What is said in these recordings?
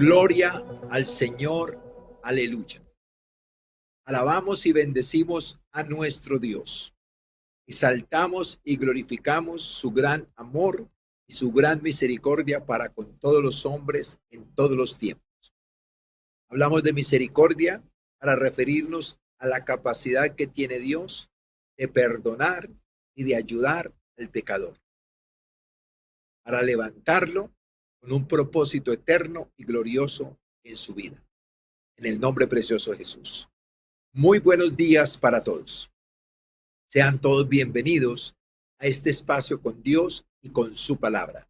Gloria al Señor, aleluya. Alabamos y bendecimos a nuestro Dios. Exaltamos y glorificamos su gran amor y su gran misericordia para con todos los hombres en todos los tiempos. Hablamos de misericordia para referirnos a la capacidad que tiene Dios de perdonar y de ayudar al pecador, para levantarlo con un propósito eterno y glorioso en su vida. En el nombre precioso de Jesús. Muy buenos días para todos. Sean todos bienvenidos a este espacio con Dios y con su palabra.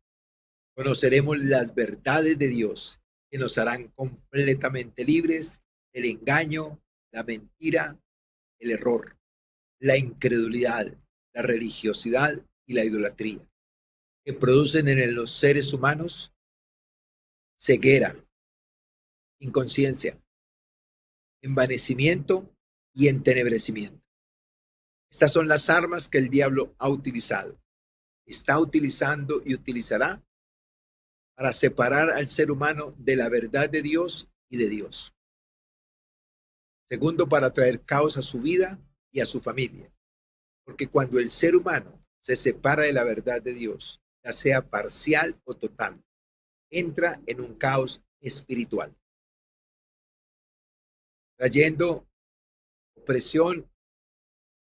Conoceremos las verdades de Dios que nos harán completamente libres del engaño, la mentira, el error, la incredulidad, la religiosidad y la idolatría, que producen en los seres humanos ceguera, inconsciencia, envanecimiento y entenebrecimiento. Estas son las armas que el diablo ha utilizado, está utilizando y utilizará para separar al ser humano de la verdad de Dios y de Dios. Segundo, para traer caos a su vida y a su familia. Porque cuando el ser humano se separa de la verdad de Dios, ya sea parcial o total, entra en un caos espiritual, trayendo opresión,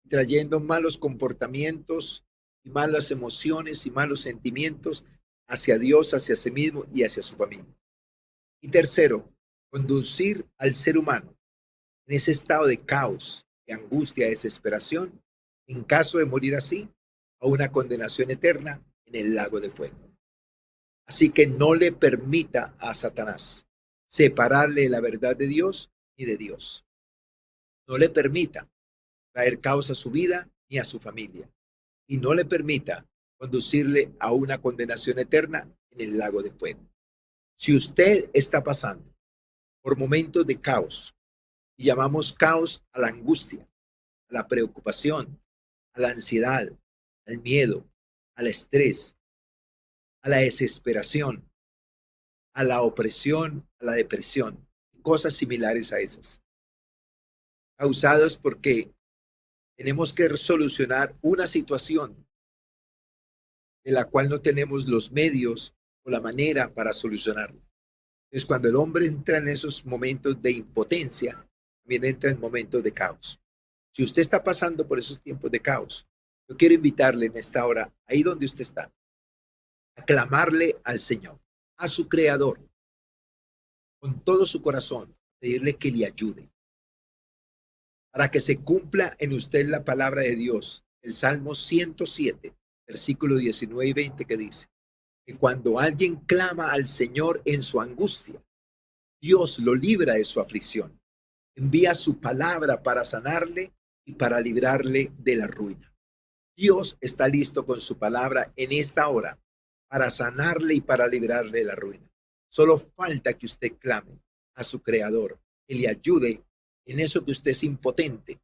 trayendo malos comportamientos y malas emociones y malos sentimientos hacia Dios, hacia sí mismo y hacia su familia. Y tercero, conducir al ser humano en ese estado de caos, de angustia, de desesperación, en caso de morir así, a una condenación eterna en el lago de fuego. Así que no le permita a Satanás separarle la verdad de Dios y de Dios. No le permita traer caos a su vida ni a su familia. Y no le permita conducirle a una condenación eterna en el lago de fuego. Si usted está pasando por momentos de caos, y llamamos caos a la angustia, a la preocupación, a la ansiedad, al miedo, al estrés, a la desesperación, a la opresión, a la depresión, cosas similares a esas, causados porque tenemos que solucionar una situación de la cual no tenemos los medios o la manera para solucionarlo. Entonces, cuando el hombre entra en esos momentos de impotencia, también entra en momentos de caos. Si usted está pasando por esos tiempos de caos, yo quiero invitarle en esta hora, ahí donde usted está, a clamarle al Señor, a su Creador, con todo su corazón, pedirle que le ayude, para que se cumpla en usted la palabra de Dios, el Salmo 107, versículos 19 y 20, que dice que cuando alguien clama al Señor en su angustia, Dios lo libra de su aflicción, envía su palabra para sanarle y para librarle de la ruina. Dios está listo con su palabra en esta hora para sanarle y para librarle de la ruina. Solo falta que usted clame a su Creador, que le ayude en eso que usted es impotente,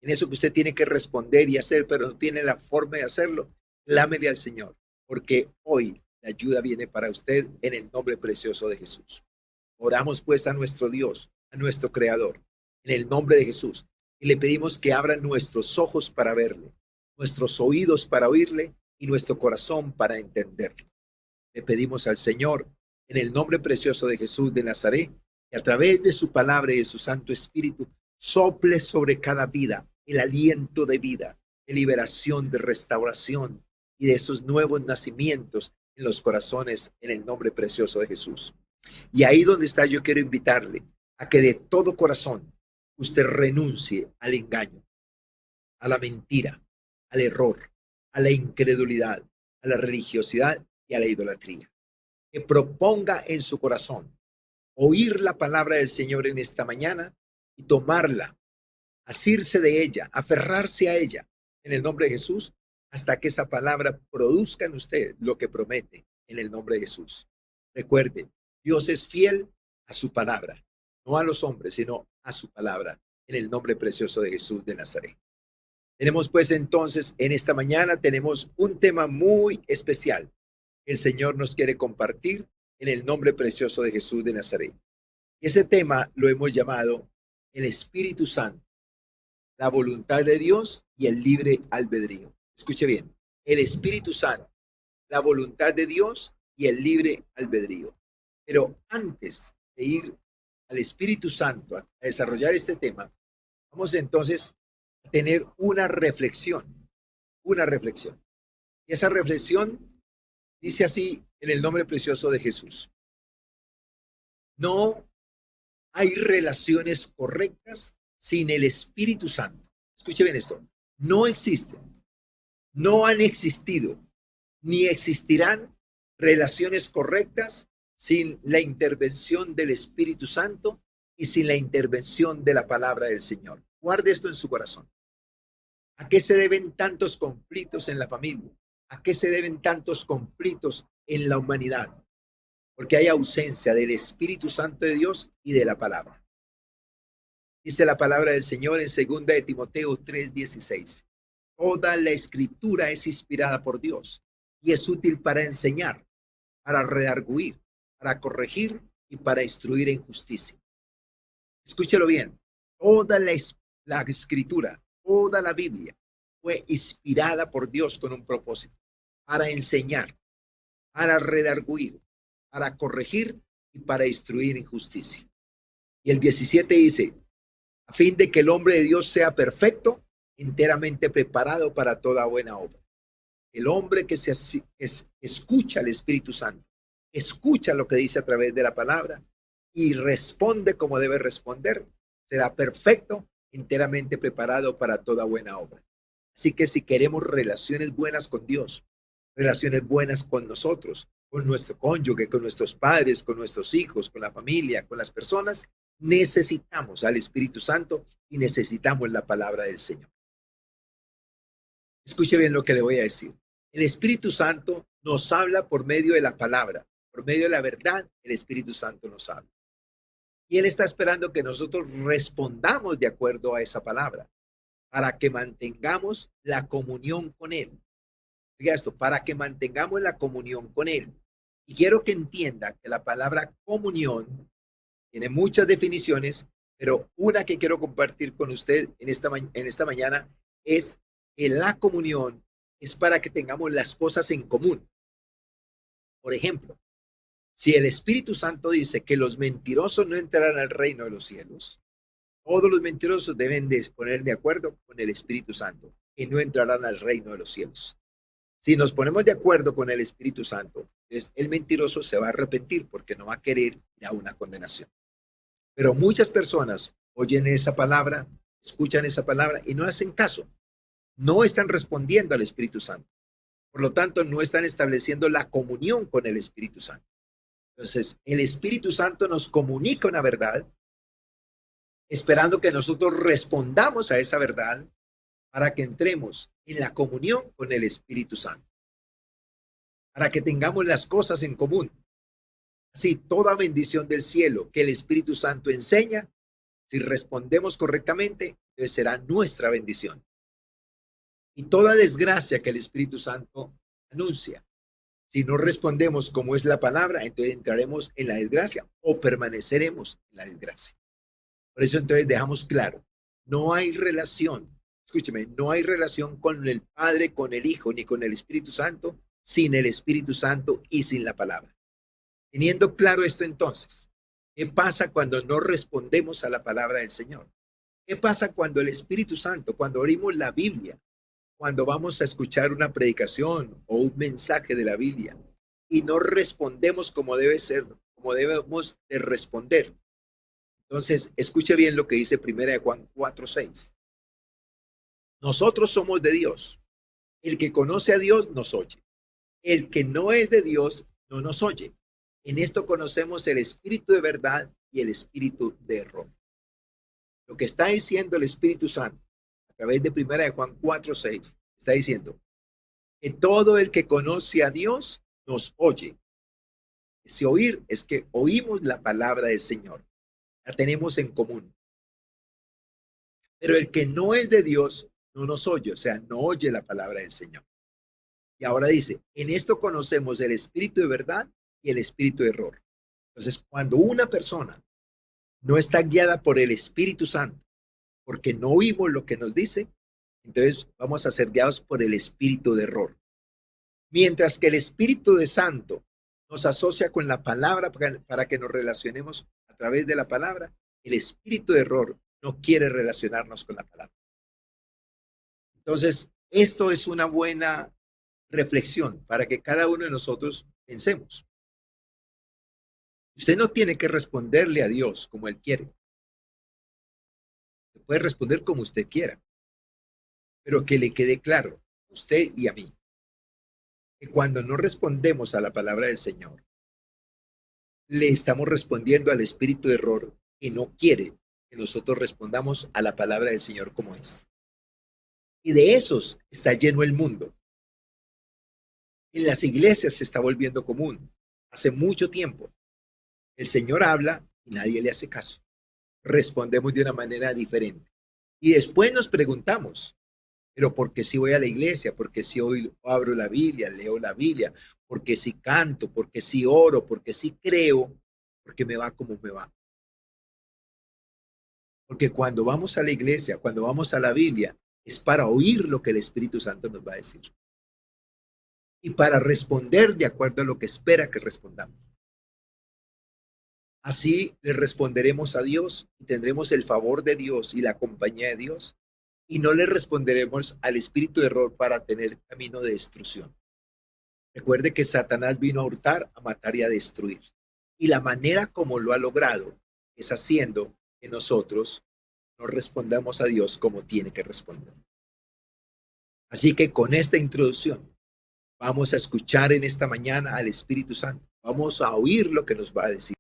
en eso que usted tiene que responder y hacer, pero no tiene la forma de hacerlo. Clámele al Señor, porque hoy la ayuda viene para usted en el nombre precioso de Jesús. Oramos pues a nuestro Dios, a nuestro Creador, en el nombre de Jesús, y le pedimos que abra nuestros ojos para verle, nuestros oídos para oírle y nuestro corazón para entenderle. Le pedimos al Señor, en el nombre precioso de Jesús de Nazaret, que a través de su palabra y de su Santo Espíritu sople sobre cada vida el aliento de vida, de liberación, de restauración y de esos nuevos nacimientos en los corazones en el nombre precioso de Jesús. Y ahí donde está, yo quiero invitarle a que de todo corazón usted renuncie al engaño, a la mentira, al error, a la incredulidad, a la religiosidad y a la idolatría. Que proponga en su corazón oír la palabra del Señor en esta mañana y tomarla, asirse de ella, aferrarse a ella en el nombre de Jesús hasta que esa palabra produzca en usted lo que promete en el nombre de Jesús. Recuerde, Dios es fiel a su palabra, no a los hombres, sino a su palabra en el nombre precioso de Jesús de Nazaret. Tenemos pues entonces en esta mañana tenemos un tema muy especial que el Señor nos quiere compartir en el nombre precioso de Jesús de Nazaret. Y ese tema lo hemos llamado el Espíritu Santo, la voluntad de Dios y el libre albedrío. Escuche bien, el Espíritu Santo, la voluntad de Dios y el libre albedrío. Pero antes de ir al Espíritu Santo a desarrollar este tema, vamos entonces a tener una reflexión, una reflexión. Y esa reflexión dice así en el nombre precioso de Jesús. No hay relaciones correctas sin el Espíritu Santo. Escuche bien esto. No existen, no han existido, ni existirán relaciones correctas sin la intervención del Espíritu Santo y sin la intervención de la palabra del Señor. Guarde esto en su corazón. ¿A qué se deben tantos conflictos en la familia? ¿A qué se deben tantos conflictos en la humanidad? Porque hay ausencia del Espíritu Santo de Dios y de la palabra. Dice la palabra del Señor en 2 de Timoteo 3:16. Toda la escritura es inspirada por Dios y es útil para enseñar, para redarguir, para corregir y para instruir en justicia. Escúchelo bien. Toda la escritura, toda la Biblia fue inspirada por Dios con un propósito, para enseñar, para redarguir, para corregir y para instruir en justicia. Y el 17 dice, a fin de que el hombre de Dios sea perfecto, enteramente preparado para toda buena obra. El hombre que escucha al Espíritu Santo, escucha lo que dice a través de la palabra y responde como debe responder, será perfecto, enteramente preparado para toda buena obra. Así que si queremos relaciones buenas con Dios, relaciones buenas con nosotros, con nuestro cónyuge, con nuestros padres, con nuestros hijos, con la familia, con las personas, necesitamos al Espíritu Santo y necesitamos la palabra del Señor. Escuche bien lo que le voy a decir. El Espíritu Santo nos habla por medio de la palabra, por medio de la verdad, el Espíritu Santo nos habla. Y Él está esperando que nosotros respondamos de acuerdo a esa palabra, para que mantengamos la comunión con Él. Diga esto, para que mantengamos la comunión con Él. Y quiero que entienda que la palabra comunión tiene muchas definiciones, pero una que quiero compartir con usted en esta mañana es que la comunión es para que tengamos las cosas en común. Por ejemplo, si el Espíritu Santo dice que los mentirosos no entrarán al reino de los cielos, todos los mentirosos deben de poner de acuerdo con el Espíritu Santo, que no entrarán al reino de los cielos. Si nos ponemos de acuerdo con el Espíritu Santo, entonces el mentiroso se va a arrepentir porque no va a querer ir a una condenación. Pero muchas personas oyen esa palabra, escuchan esa palabra y no hacen caso. No están respondiendo al Espíritu Santo. Por lo tanto, no están estableciendo la comunión con el Espíritu Santo. Entonces, el Espíritu Santo nos comunica una verdad, esperando que nosotros respondamos a esa verdad para que entremos en la comunión con el Espíritu Santo, para que tengamos las cosas en común. Así, toda bendición del cielo que el Espíritu Santo enseña, si respondemos correctamente, entonces será nuestra bendición. Y toda desgracia que el Espíritu Santo anuncia, si no respondemos como es la palabra, entonces entraremos en la desgracia o permaneceremos en la desgracia. Por eso entonces dejamos claro, no hay relación, escúcheme, no hay relación con el Padre, con el Hijo, ni con el Espíritu Santo, sin el Espíritu Santo y sin la palabra. Teniendo claro esto entonces, ¿qué pasa cuando no respondemos a la palabra del Señor? ¿Qué pasa cuando el Espíritu Santo, cuando abrimos la Biblia, cuando vamos a escuchar una predicación o un mensaje de la Biblia y no respondemos como debe ser, como debemos de responder? Entonces, escuche bien lo que dice 1 Juan 4:6. Nosotros somos de Dios. El que conoce a Dios nos oye. El que no es de Dios no nos oye. En esto conocemos el espíritu de verdad y el espíritu de error. Lo que está diciendo el Espíritu Santo a través de 1 Juan 4:6 está diciendo que todo el que conoce a Dios nos oye. Ese oír es que oímos la palabra del Señor. La tenemos en común. Pero el que no es de Dios no nos oye, o sea, no oye la palabra del Señor. Y ahora dice, en esto conocemos el espíritu de verdad y el espíritu de error. Entonces, cuando una persona no está guiada por el Espíritu Santo, porque no oímos lo que nos dice, entonces vamos a ser guiados por el espíritu de error. Mientras que el Espíritu de Santo nos asocia con la palabra para que nos relacionemos a través de la palabra, el espíritu de error no quiere relacionarnos con la palabra. Entonces, esto es una buena reflexión para que cada uno de nosotros pensemos. Usted no tiene que responderle a Dios como Él quiere. Puede responder como usted quiera, pero que le quede claro a usted y a mí que cuando no respondemos a la palabra del Señor, le estamos respondiendo al espíritu de error que no quiere que nosotros respondamos a la palabra del Señor como es. Y de esos está lleno el mundo. En las iglesias se está volviendo común. Hace mucho tiempo el Señor habla y nadie le hace caso. Respondemos de una manera diferente. Y después nos preguntamos, pero ¿por qué si voy a la iglesia? ¿Por qué si hoy abro la Biblia, leo la Biblia? ¿Por qué si canto? ¿Por qué si oro? ¿Por qué si creo? Porque me va como me va. Porque cuando vamos a la iglesia, cuando vamos a la Biblia, es para oír lo que el Espíritu Santo nos va a decir. Y para responder de acuerdo a lo que espera que respondamos. Así le responderemos a Dios y tendremos el favor de Dios y la compañía de Dios. Y no le responderemos al espíritu de error para tener camino de destrucción. Recuerde que Satanás vino a hurtar, a matar y a destruir. Y la manera como lo ha logrado es haciendo que nosotros no respondamos a Dios como tiene que responder. Así que con esta introducción vamos a escuchar en esta mañana al Espíritu Santo. Vamos a oír lo que nos va a decir.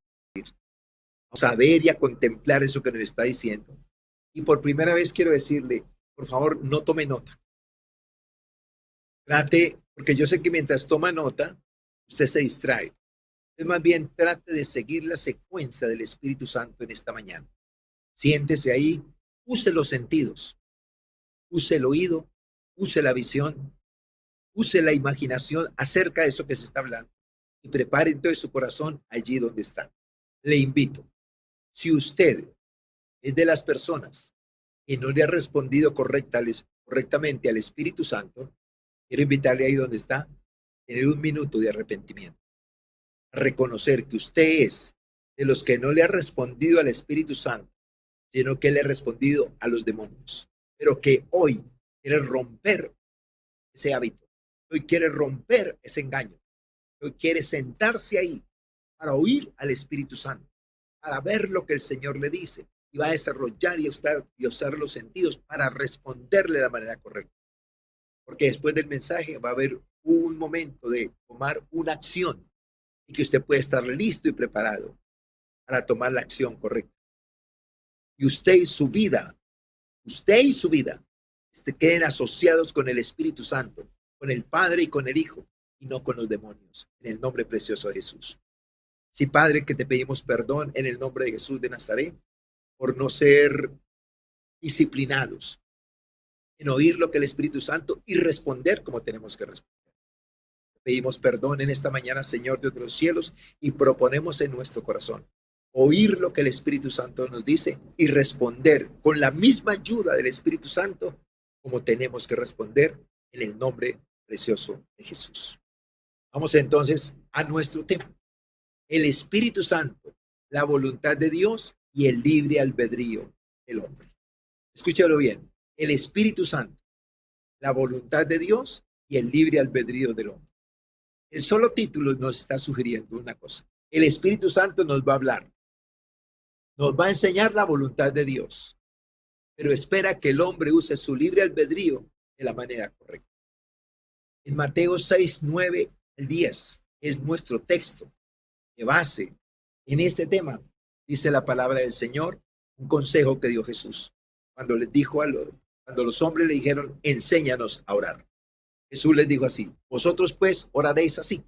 Vamos a ver y a contemplar eso que nos está diciendo. Y por primera vez quiero decirle, por favor, no tome nota. Trate, porque yo sé que mientras toma nota, usted se distrae. Entonces, más bien, trate de seguir la secuencia del Espíritu Santo en esta mañana. Siéntese ahí, use los sentidos, use el oído, use la visión, use la imaginación acerca de eso que se está hablando y prepare entonces su corazón allí donde está. Le invito, si usted es de las personas que no le ha respondido correctamente al Espíritu Santo, quiero invitarle ahí donde está, tener un minuto de arrepentimiento. Reconocer que usted es de los que no le ha respondido al Espíritu Santo, sino que le ha respondido a los demonios, pero que hoy quiere romper ese hábito, hoy quiere romper ese engaño, hoy quiere sentarse ahí para oír al Espíritu Santo, para ver lo que el Señor le dice y va a desarrollar y usar los sentidos para responderle de la manera correcta. Porque después del mensaje va a haber un momento de tomar una acción y que usted puede estar listo y preparado para tomar la acción correcta. Y usted y su vida, queden asociados con el Espíritu Santo, con el Padre y con el Hijo, y no con los demonios, en el nombre precioso de Jesús. Sí, Padre, que te pedimos perdón en el nombre de Jesús de Nazaret, por no ser disciplinados en oír lo que el Espíritu Santo y responder como tenemos que responder. Pedimos perdón en esta mañana, Señor Dios de los cielos, y proponemos en nuestro corazón oír lo que el Espíritu Santo nos dice y responder con la misma ayuda del Espíritu Santo como tenemos que responder en el nombre precioso de Jesús. Vamos entonces a nuestro tema. El Espíritu Santo, la voluntad de Dios y el libre albedrío del hombre. Escúchalo bien. El Espíritu Santo, la voluntad de Dios y el libre albedrío del hombre. El solo título nos está sugiriendo una cosa. El Espíritu Santo nos va a hablar. Nos va a enseñar la voluntad de Dios, pero espera que el hombre use su libre albedrío de la manera correcta. En Mateo 6, 9 al 10 es nuestro texto de base en este tema. Dice la palabra del Señor, un consejo que dio Jesús cuando les dijo cuando los hombres le dijeron, enséñanos a orar. Jesús les dijo así, vosotros pues oraréis así.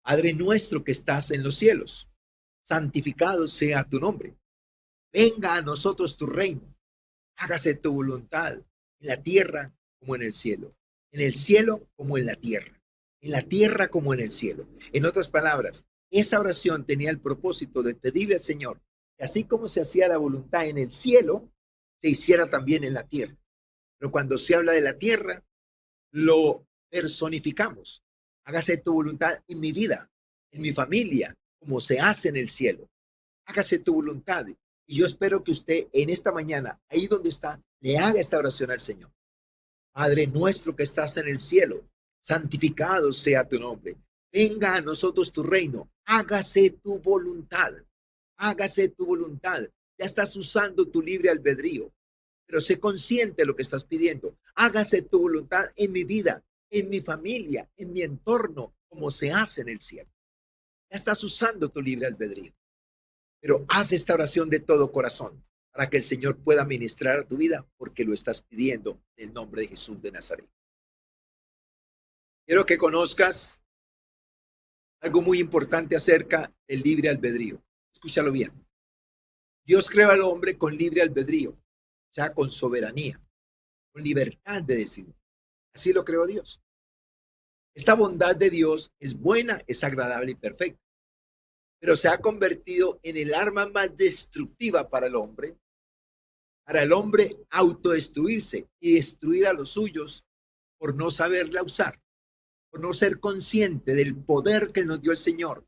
Padre nuestro que estás en los cielos, santificado sea tu nombre. Venga a nosotros tu reino. Hágase tu voluntad en la tierra como en el cielo. En el cielo como en la tierra. En la tierra como en el cielo. En otras palabras, esa oración tenía el propósito de pedirle al Señor que así como se hacía la voluntad en el cielo, se hiciera también en la tierra. Pero cuando se habla de la tierra, lo personificamos. Hágase tu voluntad en mi vida, en mi familia, como se hace en el cielo. Hágase tu voluntad. Y yo espero que usted en esta mañana, ahí donde está, le haga esta oración al Señor. Padre nuestro que estás en el cielo, santificado sea tu nombre. Venga a nosotros tu reino. Hágase tu voluntad. Hágase tu voluntad. Ya estás usando tu libre albedrío, pero sé consciente de lo que estás pidiendo. Hágase tu voluntad en mi vida, en mi familia, en mi entorno, como se hace en el cielo. Ya estás usando tu libre albedrío, pero haz esta oración de todo corazón para que el Señor pueda ministrar a tu vida, porque lo estás pidiendo en el nombre de Jesús de Nazaret. Quiero que conozcas algo muy importante acerca del libre albedrío. Escúchalo bien. Dios creó al hombre con libre albedrío, o sea, con soberanía, con libertad de decidir. Así lo creó Dios. Esta bondad de Dios es buena, es agradable y perfecta, pero se ha convertido en el arma más destructiva para el hombre autodestruirse y destruir a los suyos por no saberla usar, por no ser consciente del poder que nos dio el Señor,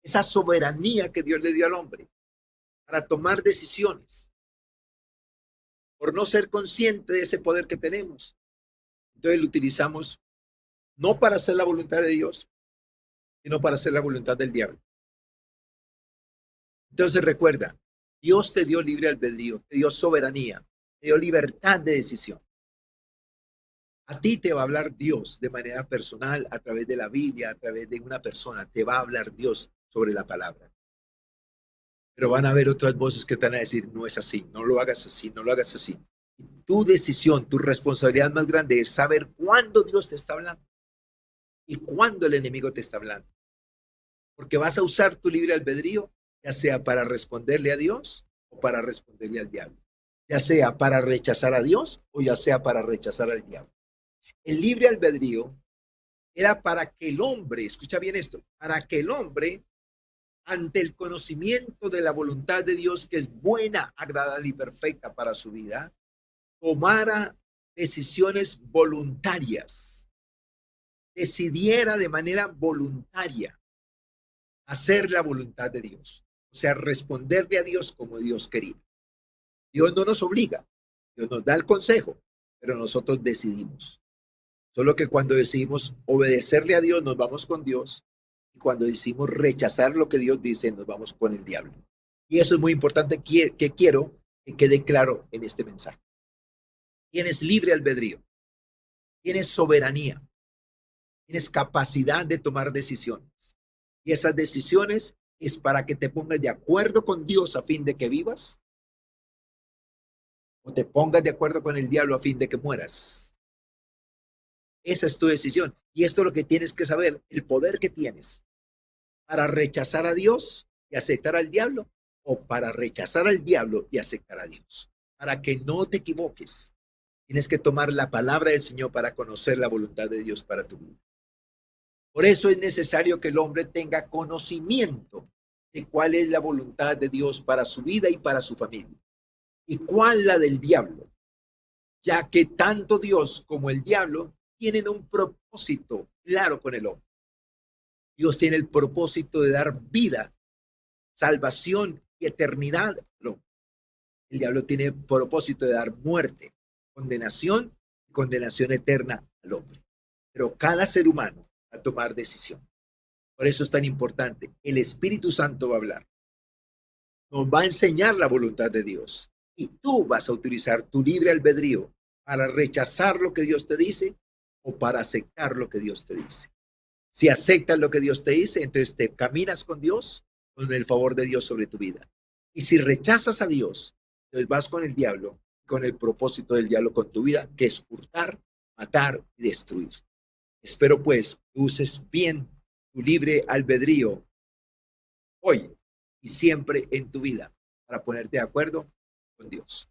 esa soberanía que Dios le dio al hombre para tomar decisiones, por no ser consciente de ese poder que tenemos. Entonces lo utilizamos no para hacer la voluntad de Dios, sino para hacer la voluntad del diablo. Entonces recuerda, Dios te dio libre albedrío, te dio soberanía, te dio libertad de decisión. A ti te va a hablar Dios de manera personal, a través de la Biblia, a través de una persona, te va a hablar Dios sobre la palabra. Pero van a haber otras voces que te van a decir, no es así, no lo hagas así, no lo hagas así. Y tu decisión, tu responsabilidad más grande es saber cuándo Dios te está hablando y cuándo el enemigo te está hablando. Porque vas a usar tu libre albedrío, ya sea para responderle a Dios o para responderle al diablo. Ya sea para rechazar a Dios o ya sea para rechazar al diablo. El libre albedrío era para que el hombre, escucha bien esto, para que el hombre, ante el conocimiento de la voluntad de Dios, que es buena, agradable y perfecta para su vida, tomara decisiones voluntarias, decidiera de manera voluntaria hacer la voluntad de Dios, o sea, responderle a Dios como Dios quería. Dios no nos obliga, Dios nos da el consejo, pero nosotros decidimos. Solo que cuando decidimos obedecerle a Dios, nos vamos con Dios. Y cuando decidimos rechazar lo que Dios dice, nos vamos con el diablo. Y eso es muy importante que quiero que quede claro en este mensaje. Tienes libre albedrío, tienes soberanía, tienes capacidad de tomar decisiones. Y esas decisiones es para que te pongas de acuerdo con Dios a fin de que vivas, o te pongas de acuerdo con el diablo a fin de que mueras. Esa es tu decisión. Y esto es lo que tienes que saber, el poder que tienes para rechazar a Dios y aceptar al diablo, o para rechazar al diablo y aceptar a Dios. Para que no te equivoques, tienes que tomar la palabra del Señor para conocer la voluntad de Dios para tu vida. Por eso es necesario que el hombre tenga conocimiento de cuál es la voluntad de Dios para su vida y para su familia, y cuál la del diablo, ya que tanto Dios como el diablo tienen un propósito claro con el hombre. Dios tiene el propósito de dar vida, salvación y eternidad. El diablo tiene el propósito de dar muerte, condenación y condenación eterna al hombre. Pero cada ser humano va a tomar decisión. Por eso es tan importante. El Espíritu Santo va a hablar. Nos va a enseñar la voluntad de Dios. Y tú vas a utilizar tu libre albedrío para rechazar lo que Dios te dice o para aceptar lo que Dios te dice. Si aceptas lo que Dios te dice, entonces te caminas con Dios, con el favor de Dios sobre tu vida. Y si rechazas a Dios, entonces vas con el diablo, con el propósito del diablo con tu vida, que es hurtar, matar y destruir. Espero pues que uses bien tu libre albedrío hoy y siempre en tu vida para ponerte de acuerdo con Dios.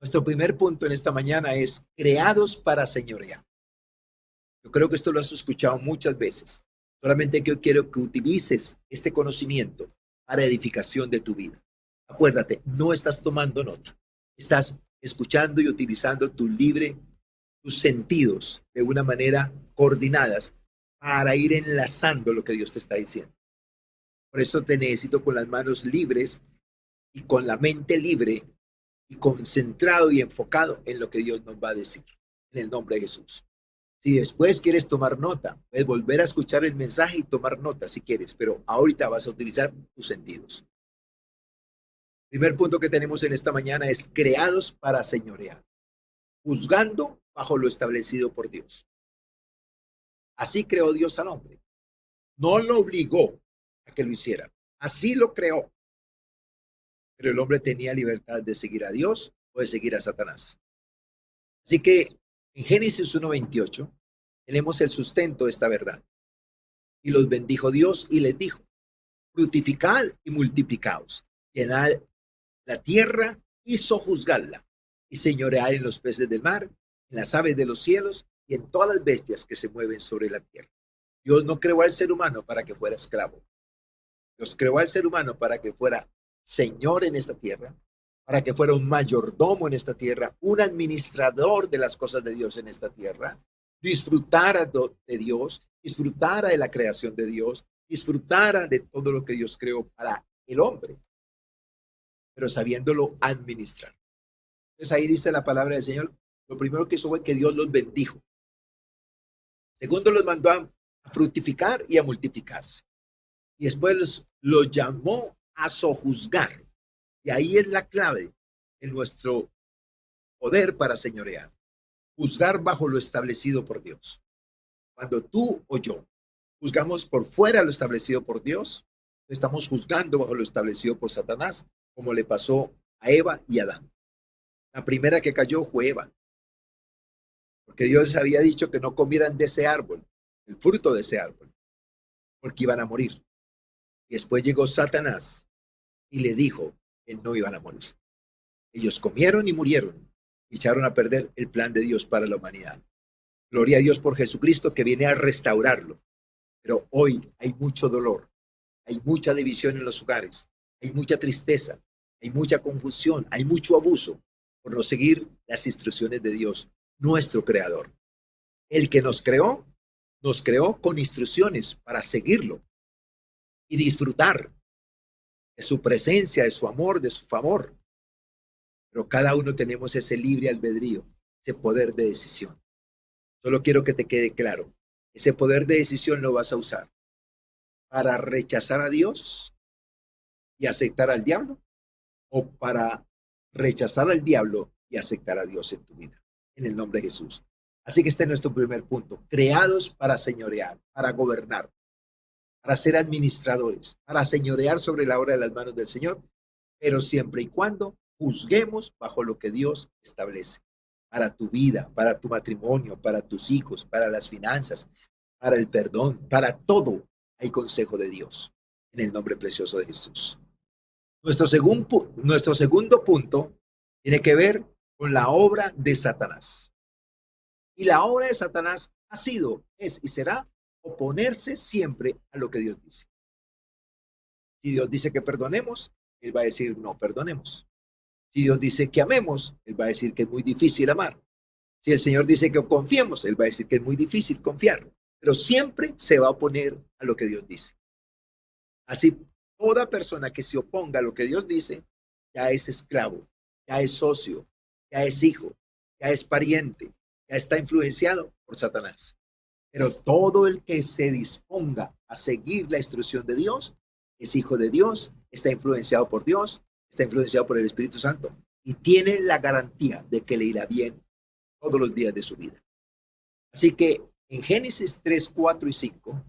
Nuestro primer punto en esta mañana es creados para señorear. Yo creo que esto lo has escuchado muchas veces. Solamente que yo quiero que utilices este conocimiento para edificación de tu vida. Acuérdate, no estás tomando nota. Estás escuchando y utilizando tus sentidos de una manera coordinadas para ir enlazando lo que Dios te está diciendo. Por eso te necesito con las manos libres y con la mente libre y concentrado y enfocado en lo que Dios nos va a decir. En el nombre de Jesús. Si después quieres tomar nota, puedes volver a escuchar el mensaje y tomar nota si quieres, pero ahorita vas a utilizar tus sentidos. Primer punto que tenemos en esta mañana es creados para señorear, juzgando bajo lo establecido por Dios. Así creó Dios al hombre. No lo obligó a que lo hiciera. Así lo creó. Pero el hombre tenía libertad de seguir a Dios o de seguir a Satanás. Así que en Génesis 1:28 tenemos el sustento de esta verdad. Y los bendijo Dios y les dijo, fructificad y multiplicaos, llenad la tierra y sojuzgadla, y señoread en los peces del mar, en las aves de los cielos y en todas las bestias que se mueven sobre la tierra. Dios no creó al ser humano para que fuera esclavo. Dios creó al ser humano para que fuera señor en esta tierra, para que fuera un mayordomo en esta tierra, un administrador de las cosas de Dios en esta tierra, disfrutara de Dios, disfrutara de la creación de Dios, disfrutara de todo lo que Dios creó para el hombre, pero sabiéndolo administrar. Entonces ahí dice la palabra del Señor, lo primero que hizo fue que Dios los bendijo. Segundo, los mandó a fructificar y a multiplicarse. Y después los llamó a sojuzgar. Y ahí es la clave en nuestro poder para señorear. Juzgar bajo lo establecido por Dios. Cuando tú o yo juzgamos por fuera lo establecido por Dios, estamos juzgando bajo lo establecido por Satanás, como le pasó a Eva y a Adán. La primera que cayó fue Eva, porque Dios había dicho que no comieran de ese árbol, el fruto de ese árbol, porque iban a morir. Y después llegó Satanás y le dijo que no iban a morir. Ellos comieron y murieron, y echaron a perder el plan de Dios para la humanidad. Gloria a Dios por Jesucristo que viene a restaurarlo. Pero hoy hay mucho dolor, hay mucha división en los hogares, hay mucha tristeza, hay mucha confusión, hay mucho abuso por no seguir las instrucciones de Dios, nuestro creador. El que nos creó con instrucciones para seguirlo y disfrutar de su presencia, de su amor, de su favor. Pero cada uno tenemos ese libre albedrío, ese poder de decisión. Solo quiero que te quede claro, ese poder de decisión lo vas a usar para rechazar a Dios y aceptar al diablo, o para rechazar al diablo y aceptar a Dios en tu vida, en el nombre de Jesús. Así que este es nuestro primer punto, creados para señorear, para gobernar, para ser administradores, para señorear sobre la obra de las manos del Señor, pero siempre y cuando juzguemos bajo lo que Dios establece para tu vida, para tu matrimonio, para tus hijos, para las finanzas, para el perdón, para todo hay consejo de Dios, en el nombre precioso de Jesús. Nuestro segundo punto tiene que ver con la obra de Satanás. Y la obra de Satanás ha sido, es y será oponerse siempre a lo que Dios dice. Si Dios dice que perdonemos, Él va a decir no perdonemos. Si Dios dice que amemos, Él va a decir que es muy difícil amar. Si el Señor dice que confiemos, Él va a decir que es muy difícil confiar. Pero siempre se va a oponer a lo que Dios dice. Así, toda persona que se oponga a lo que Dios dice, ya es esclavo, ya es socio, ya es hijo, ya es pariente, ya está influenciado por Satanás. Pero todo el que se disponga a seguir la instrucción de Dios, es hijo de Dios, está influenciado por Dios, está influenciado por el Espíritu Santo y tiene la garantía de que le irá bien todos los días de su vida. Así que en Génesis 3, 4 y 5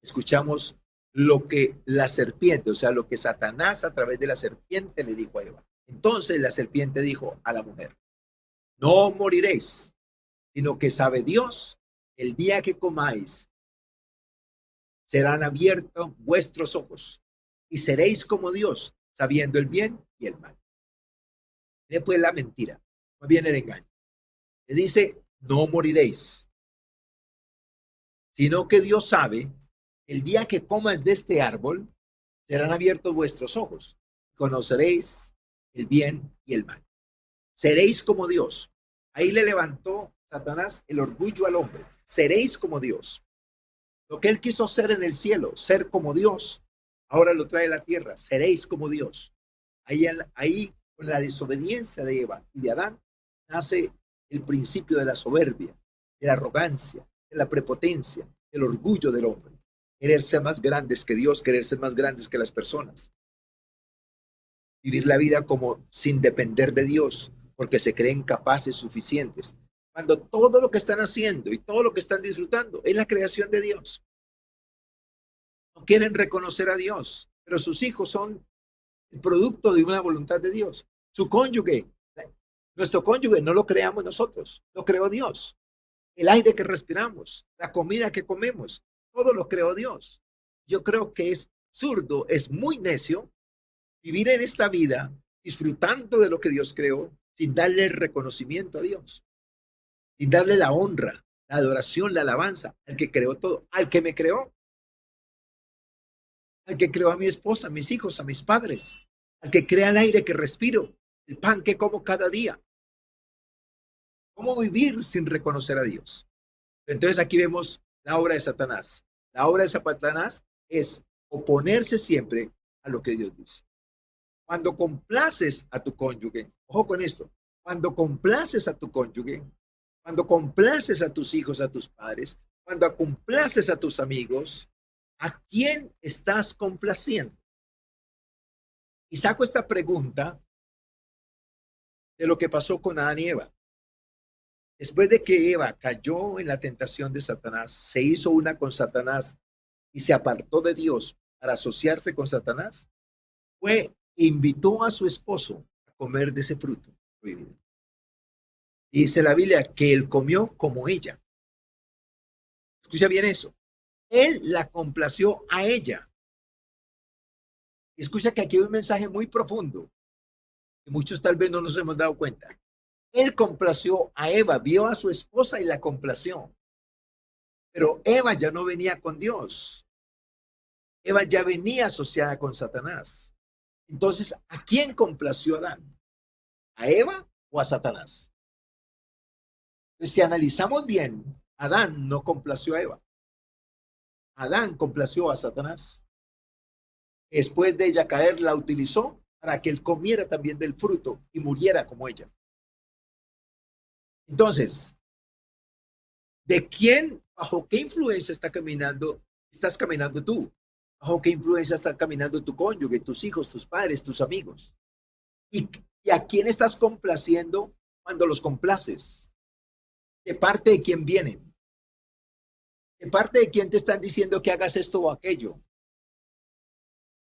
escuchamos lo que la serpiente, o sea, lo que Satanás a través de la serpiente le dijo a Eva. Entonces la serpiente dijo a la mujer, no moriréis, sino que sabe Dios, el día que comáis, serán abiertos vuestros ojos y seréis como Dios, sabiendo el bien y el mal. Después la mentira, no viene el engaño. Le dice, no moriréis, sino que Dios sabe, el día que comas de este árbol, serán abiertos vuestros ojos. Conoceréis el bien y el mal. Seréis como Dios. Ahí le levantó Satanás el orgullo al hombre. Seréis como Dios. Lo que él quiso ser en el cielo, ser como Dios, ahora lo trae a la tierra. Seréis como Dios. Ahí con la desobediencia de Eva y de Adán, nace el principio de la soberbia, de la arrogancia, de la prepotencia, del orgullo del hombre. Querer ser más grandes que Dios, querer ser más grandes que las personas. Vivir la vida como sin depender de Dios, porque se creen capaces, suficientes. Cuando todo lo que están haciendo y todo lo que están disfrutando es la creación de Dios. No quieren reconocer a Dios, pero sus hijos son el producto de una voluntad de Dios. Su cónyuge, nuestro cónyuge no lo creamos nosotros, lo creó Dios. El aire que respiramos, la comida que comemos, todo lo creó Dios. Yo creo que es absurdo, es muy necio vivir en esta vida disfrutando de lo que Dios creó sin darle el reconocimiento a Dios, sin darle la honra, la adoración, la alabanza al que creó todo, al que me creó, al que creó a mi esposa, a mis hijos, a mis padres, al que crea el aire que respiro, el pan que como cada día. ¿Cómo vivir sin reconocer a Dios? Entonces aquí vemos la obra de Satanás. La obra de Satanás es oponerse siempre a lo que Dios dice. Cuando complaces a tu cónyuge, ojo con esto, cuando complaces a tu cónyuge, cuando complaces a tus hijos, a tus padres, cuando complaces a tus amigos, ¿a quién estás complaciendo? Y saco esta pregunta de lo que pasó con Adán y Eva. Después de que Eva cayó en la tentación de Satanás, se hizo una con Satanás y se apartó de Dios para asociarse con Satanás, fue invitó a su esposo a comer de ese fruto prohibido. Y dice la Biblia que él comió como ella. Escucha bien eso. Él la complació a ella. Y escucha que aquí hay un mensaje muy profundo que muchos tal vez no nos hemos dado cuenta. Él complació a Eva, vio a su esposa y la complació. Pero Eva ya no venía con Dios. Eva ya venía asociada con Satanás. Entonces, ¿a quién complació Adán? ¿A Eva o a Satanás? Entonces, si analizamos bien, Adán no complació a Eva. Adán complació a Satanás. Después de ella caer, la utilizó para que él comiera también del fruto y muriera como ella. Entonces, ¿de quién, bajo qué influencia estás caminando tú? ¿Bajo qué influencia está caminando tu cónyuge, tus hijos, tus padres, tus amigos? ¿Y a quién estás complaciendo cuando los complaces? ¿De parte de quién vienen? ¿De parte de quién te están diciendo que hagas esto o aquello?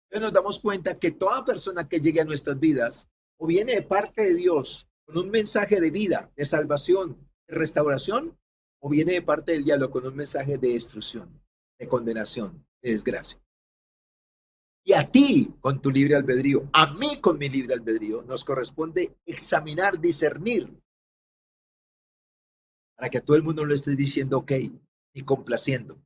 Entonces nos damos cuenta que toda persona que llegue a nuestras vidas o viene de parte de Dios con un mensaje de vida, de salvación, de restauración, o viene de parte del diablo con un mensaje de destrucción, de condenación, de desgracia. Y a ti, con tu libre albedrío, a mí con mi libre albedrío, nos corresponde examinar, discernir, para que a todo el mundo no le estés diciendo ok, ni complaciendo.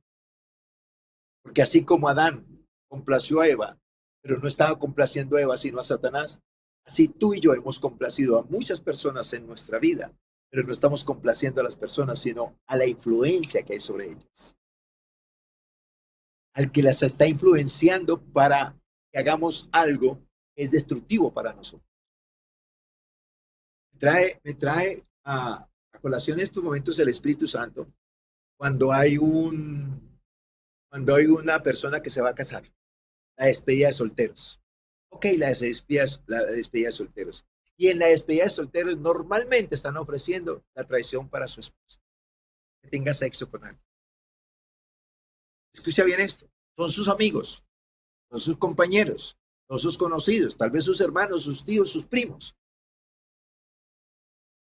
Porque así como Adán complació a Eva, pero no estaba complaciendo a Eva, sino a Satanás, así tú y yo hemos complacido a muchas personas en nuestra vida, pero no estamos complaciendo a las personas, sino a la influencia que hay sobre ellas. Al que las está influenciando para que hagamos algo que es destructivo para nosotros. Me trae a colación en estos momentos el Espíritu Santo cuando cuando hay una persona que se va a casar, la despedida de solteros. Ok, la despedida de solteros. Y en la despedida de solteros normalmente están ofreciendo la traición para su esposa, que tenga sexo con alguien. Escucha bien esto, son sus amigos, son sus compañeros, son sus conocidos, tal vez sus hermanos, sus tíos, sus primos.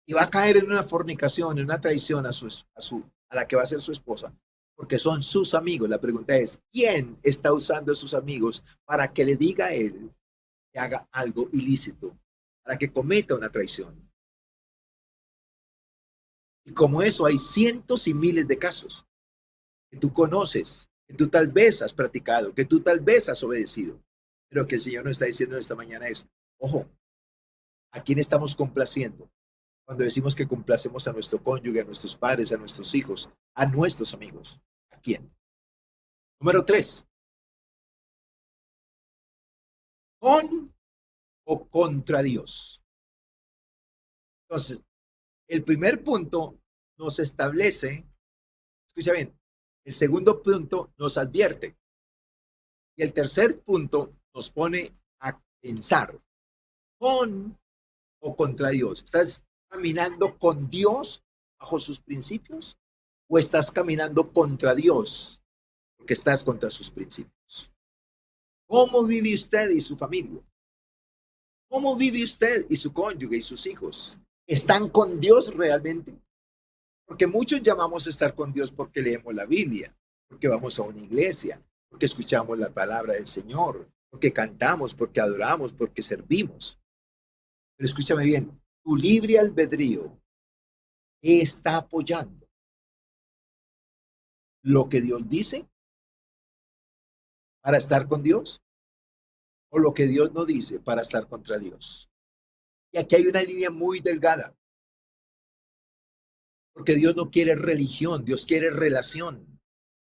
Y va a caer en una fornicación, en una traición a la que va a ser su esposa, porque son sus amigos. La pregunta es, ¿quién está usando a sus amigos para que le diga a él que haga algo ilícito, para que cometa una traición? Y como eso hay cientos y miles de casos que tú conoces, que tú tal vez has practicado, que tú tal vez has obedecido. Pero que el Señor nos está diciendo esta mañana es, ojo, ¿a quién estamos complaciendo? Cuando decimos que complacemos a nuestro cónyuge, a nuestros padres, a nuestros hijos, a nuestros amigos. ¿A quién? Número 3, con o contra Dios. Entonces, el primer punto nos establece, escucha bien, el segundo punto nos advierte y el tercer punto nos pone a pensar con o contra Dios. ¿Estás caminando con Dios bajo sus principios o estás caminando contra Dios porque estás contra sus principios? ¿Cómo vive usted y su familia? ¿Cómo vive usted y su cónyuge y sus hijos? ¿Están con Dios realmente? Porque muchos llamamos a estar con Dios porque leemos la Biblia, porque vamos a una iglesia, porque escuchamos la palabra del Señor, porque cantamos, porque adoramos, porque servimos. Pero escúchame bien, tu libre albedrío está apoyando lo que Dios dice para estar con Dios o lo que Dios no dice para estar contra Dios. Y aquí hay una línea muy delgada, porque Dios no quiere religión, Dios quiere relación.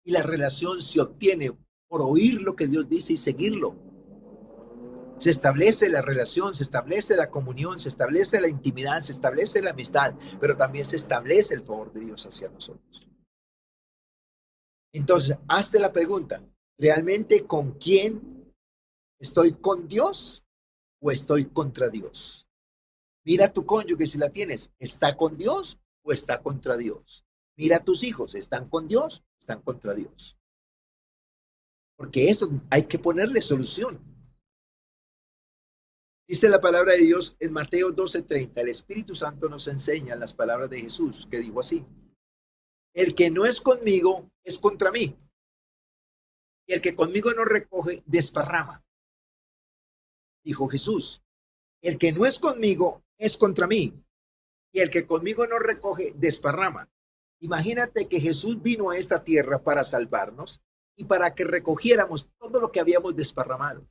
Y la relación se obtiene por oír lo que Dios dice y seguirlo. Se establece la relación, se establece la comunión, se establece la intimidad, se establece la amistad, pero también se establece el favor de Dios hacia nosotros. Entonces, hazte la pregunta, ¿realmente con quién estoy con Dios o estoy contra Dios? Mira a tu cónyuge si la tienes, ¿está con Dios o está contra Dios? Mira a tus hijos, ¿están con Dios o están contra Dios? Porque eso hay que ponerle solución. Dice la palabra de Dios en Mateo 12:30. El Espíritu Santo nos enseña las palabras de Jesús, que dijo así: el que no es conmigo es contra mí, y el que conmigo no recoge, desparrama. Dijo Jesús: el que no es conmigo es contra mí, y el que conmigo no recoge, desparrama. Imagínate que Jesús vino a esta tierra para salvarnos y para que recogiéramos todo lo que habíamos desparramado.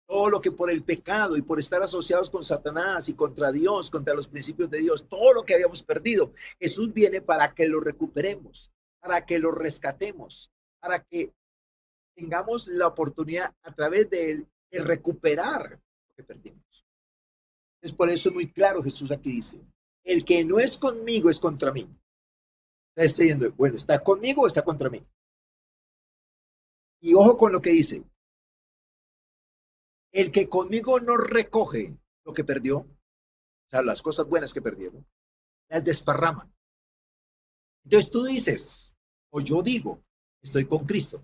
Todo lo que por el pecado y por estar asociados con Satanás y contra Dios, contra los principios de Dios, todo lo que habíamos perdido, Jesús viene para que lo recuperemos, para que lo rescatemos, para que tengamos la oportunidad a través de él de recuperar lo que perdimos. Es por eso muy claro Jesús aquí dice, el que no es conmigo es contra mí. Está diciendo, bueno, ¿está conmigo o está contra mí? Y ojo con lo que dice, el que conmigo no recoge lo que perdió, o sea, las cosas buenas que perdieron, las desparrama. Entonces tú dices, o yo digo, estoy con Cristo,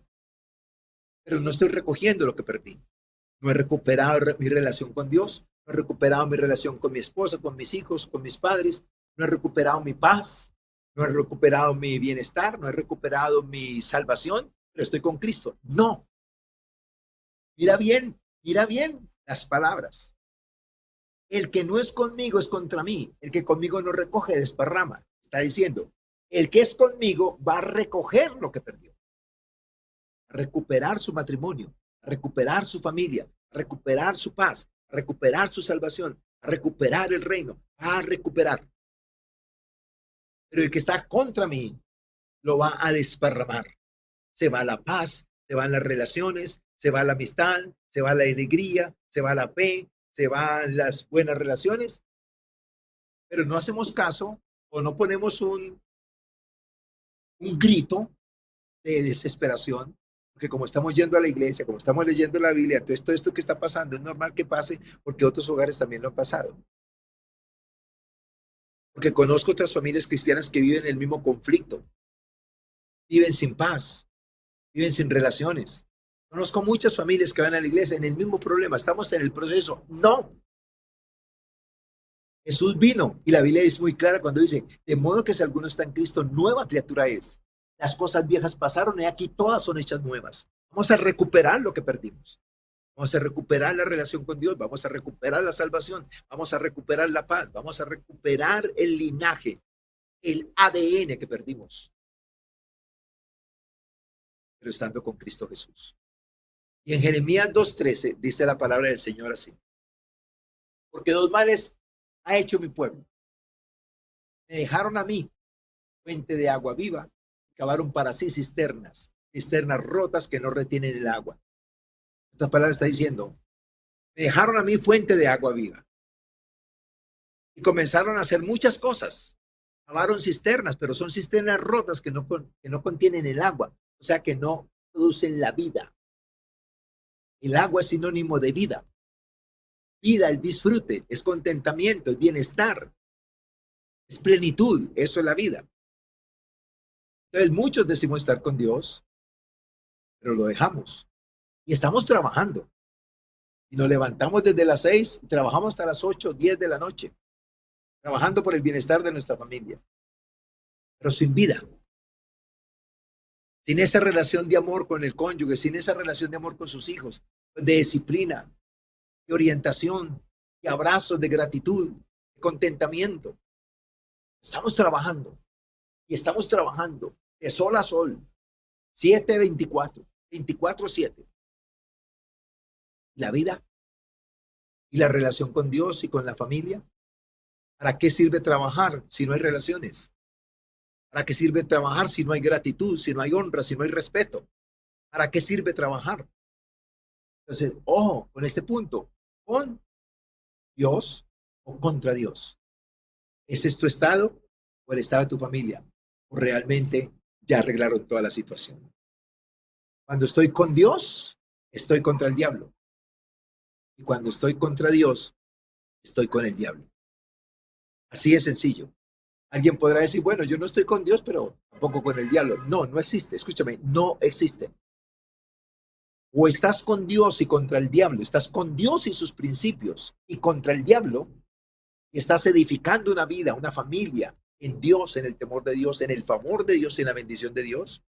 pero no estoy recogiendo lo que perdí. No he recuperado mi relación con Dios, no he recuperado mi relación con mi esposa, con mis hijos, con mis padres, no he recuperado mi paz, no he recuperado mi bienestar, no he recuperado mi salvación, pero estoy con Cristo. No, mira bien las palabras. El que no es conmigo es contra mí, el que conmigo no recoge desparrama. Está diciendo, el que es conmigo va a recoger lo que perdió, a recuperar su matrimonio, a recuperar su familia, a recuperar su paz, a recuperar su salvación, a recuperar el reino, a recuperar. Pero el que está contra mí lo va a desparramar. Se va la paz, se van las relaciones, se va la amistad, se va la alegría, se va la fe, se van las buenas relaciones, pero no hacemos caso o no ponemos un grito de desesperación, porque como estamos yendo a la iglesia, como estamos leyendo la Biblia, entonces todo esto que está pasando es normal que pase porque otros hogares también lo han pasado. Porque conozco otras familias cristianas que viven el mismo conflicto, viven sin paz, viven sin relaciones. Conozco muchas familias que van a la iglesia en el mismo problema, estamos en el proceso. No, Jesús vino y la Biblia es muy clara cuando dice, de modo que si alguno está en Cristo, nueva criatura es. Las cosas viejas pasaron y aquí todas son hechas nuevas. Vamos a recuperar lo que perdimos. Vamos a recuperar la relación con Dios, vamos a recuperar la salvación, vamos a recuperar la paz, vamos a recuperar el linaje, el ADN que perdimos, pero estando con Cristo Jesús. Y en Jeremías 2:13 dice la palabra del Señor así: porque dos males ha hecho mi pueblo. Me dejaron a mí fuente de agua viva, cavaron para sí cisternas, cisternas rotas que no retienen el agua. Esta palabra está diciendo: me dejaron a mí fuente de agua viva. Y comenzaron a hacer muchas cosas. Cavaron cisternas, pero son cisternas rotas que no contienen el agua, o sea que no producen la vida. El agua es sinónimo de vida. Vida es disfrute, es contentamiento, es bienestar, es plenitud, eso es la vida. Entonces muchos decimos estar con Dios, pero lo dejamos. Y estamos trabajando. Y nos levantamos desde las 6 y trabajamos hasta las 8, 10 de la noche, trabajando por el bienestar de nuestra familia, pero sin vida. Sin esa relación de amor con el cónyuge, sin esa relación de amor con sus hijos, de disciplina, de orientación, de abrazos, de gratitud, de contentamiento. Estamos trabajando y estamos trabajando de sol a sol, 7/24, 24/7. La vida y la relación con Dios y con la familia. ¿Para qué sirve trabajar si no hay relaciones? ¿Para qué sirve trabajar si no hay gratitud, si no hay honra, si no hay respeto? ¿Para qué sirve trabajar? Entonces, ojo con este punto, con Dios o contra Dios. ¿Ese es tu estado o el estado de tu familia? ¿O realmente ya arreglaron toda la situación? Cuando estoy con Dios, estoy contra el diablo. Y cuando estoy contra Dios, estoy con el diablo. Así es sencillo. Alguien podrá decir, bueno, yo no estoy con Dios, pero tampoco con el diablo. No, no existe. Escúchame, no existe. O estás con Dios y contra el diablo. Estás con Dios y sus principios y contra el diablo. Y estás edificando una vida, una familia en Dios, en el temor de Dios, en el favor de Dios, en la bendición de Dios.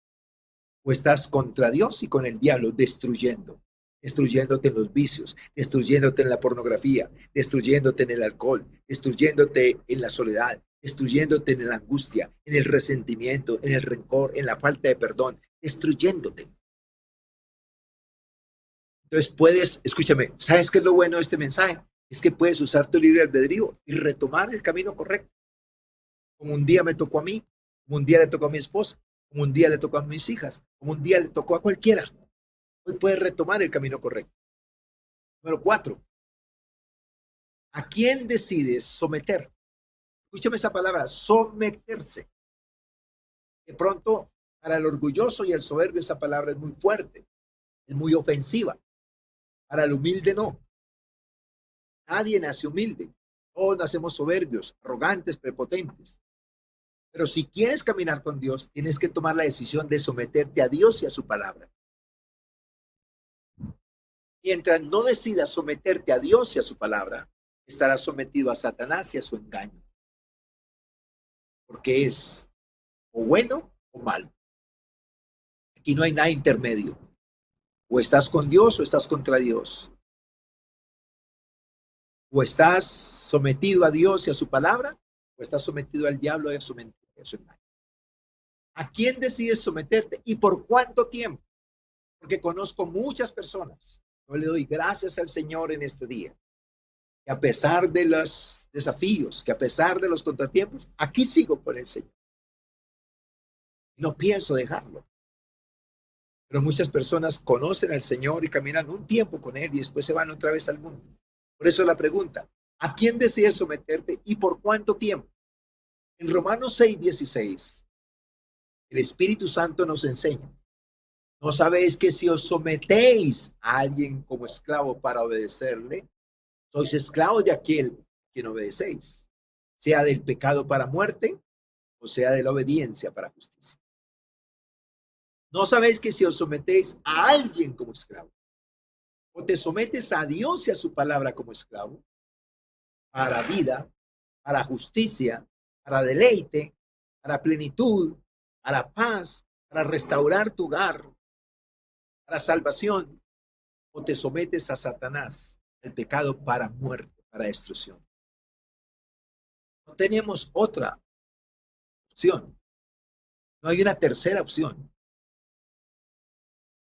O estás contra Dios y con el diablo, destruyéndote en los vicios, destruyéndote en la pornografía, destruyéndote en el alcohol, destruyéndote en la soledad, destruyéndote en la angustia, en el resentimiento, en el rencor, en la falta de perdón, destruyéndote. Entonces puedes, escúchame, ¿sabes qué es lo bueno de este mensaje? Es que puedes usar tu libre albedrío y retomar el camino correcto. Como un día me tocó a mí, como un día le tocó a mi esposa, como un día le tocó a mis hijas, como un día le tocó a cualquiera. Hoy puedes retomar el camino correcto. Número 4. ¿A quién decides someter? Escúchame esa palabra, someterse. De pronto, para el orgulloso y el soberbio esa palabra es muy fuerte, es muy ofensiva. Para el humilde no. Nadie nace humilde. Todos nacemos soberbios, arrogantes, prepotentes. Pero si quieres caminar con Dios, tienes que tomar la decisión de someterte a Dios y a su palabra. Mientras no decidas someterte a Dios y a su palabra, estarás sometido a Satanás y a su engaño. Porque es o bueno o malo. Aquí no hay nada intermedio. O estás con Dios o estás contra Dios. O estás sometido a Dios y a su palabra, o estás sometido al diablo y a su mentira, y a su engaño. ¿A quién decides someterte y por cuánto tiempo? Porque conozco muchas personas. Yo le doy gracias al Señor en este día. Que a pesar de los desafíos, que a pesar de los contratiempos, aquí sigo con el Señor. No pienso dejarlo. Pero muchas personas conocen al Señor y caminan un tiempo con Él y después se van otra vez al mundo. Por eso la pregunta, ¿a quién decides someterte y por cuánto tiempo? En Romanos 6:16, el Espíritu Santo nos enseña, ¿no sabéis que si os sometéis a alguien como esclavo para obedecerle, sois esclavos de aquel a quien obedecéis, sea del pecado para muerte o sea de la obediencia para justicia? ¿No sabéis que si os sometéis a alguien como esclavo, o te sometes a Dios y a su palabra como esclavo, para vida, para justicia, para deleite, para plenitud, para paz, para restaurar tu hogar, para salvación, o te sometes a Satanás, el pecado para muerte, para destrucción? No tenemos otra opción. No hay una tercera opción.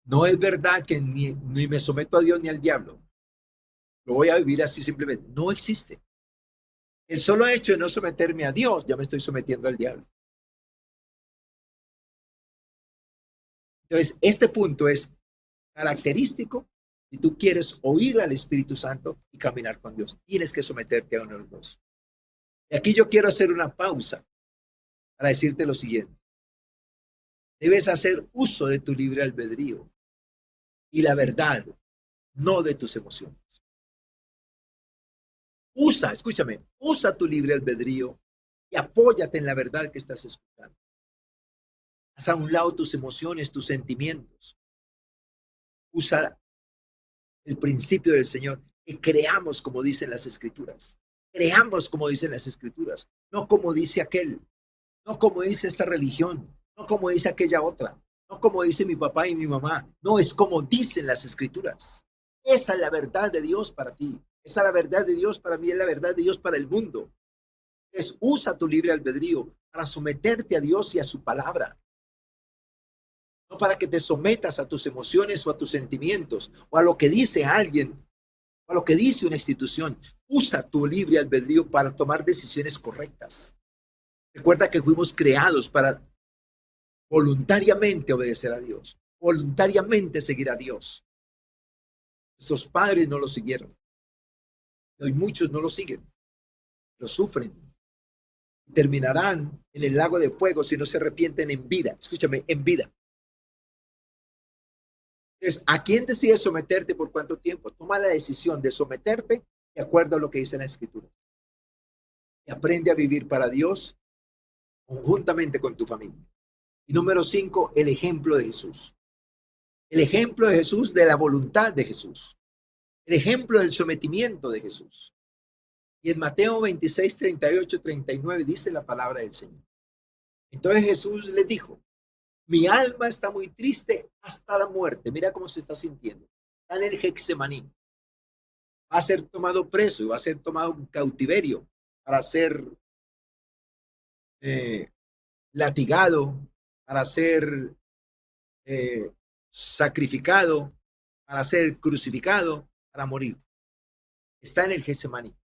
No es verdad que ni me someto a Dios ni al diablo. Lo voy a vivir así simplemente. No existe. El solo hecho de no someterme a Dios, ya me estoy sometiendo al diablo. Entonces, este punto es característico si tú quieres oír al Espíritu Santo y caminar con Dios. Tienes que someterte a uno de los dos. Y aquí yo quiero hacer una pausa para decirte lo siguiente. Debes hacer uso de tu libre albedrío y la verdad, no de tus emociones. Escúchame, usa tu libre albedrío y apóyate en la verdad que estás escuchando. Haz a un lado tus emociones, tus sentimientos. Usa el principio del Señor, que creamos como dicen las Escrituras. Creamos como dicen las Escrituras, no como dice aquel, no como dice esta religión, no como dice aquella otra, no como dice mi papá y mi mamá. No, es como dicen las Escrituras. Esa es la verdad de Dios para ti. Esa es la verdad de Dios para mí, es la verdad de Dios para el mundo. Usa tu libre albedrío para someterte a Dios y a su palabra. No para que te sometas a tus emociones o a tus sentimientos o a lo que dice alguien o a lo que dice una institución. Usa tu libre albedrío para tomar decisiones correctas. Recuerda que fuimos creados para voluntariamente obedecer a Dios, voluntariamente seguir a Dios. Nuestros padres no lo siguieron. Hoy muchos no lo siguen, lo sufren. Terminarán en el lago de fuego si no se arrepienten en vida. Escúchame, en vida. Entonces, ¿a quién decides someterte por cuánto tiempo? Toma la decisión de someterte de acuerdo a lo que dice la Escritura. Y aprende a vivir para Dios conjuntamente con tu familia. Y número 5, el ejemplo de Jesús. El ejemplo de Jesús, de la voluntad de Jesús. El ejemplo del sometimiento de Jesús. Y en Mateo 26, 38, 39 dice la palabra del Señor. Entonces Jesús les dijo, mi alma está muy triste hasta la muerte. Mira cómo se está sintiendo. Está en el Getsemaní. Va a ser tomado preso y va a ser tomado en cautiverio para ser latigado, para ser sacrificado, para ser crucificado, para morir. Está en el Getsemaní.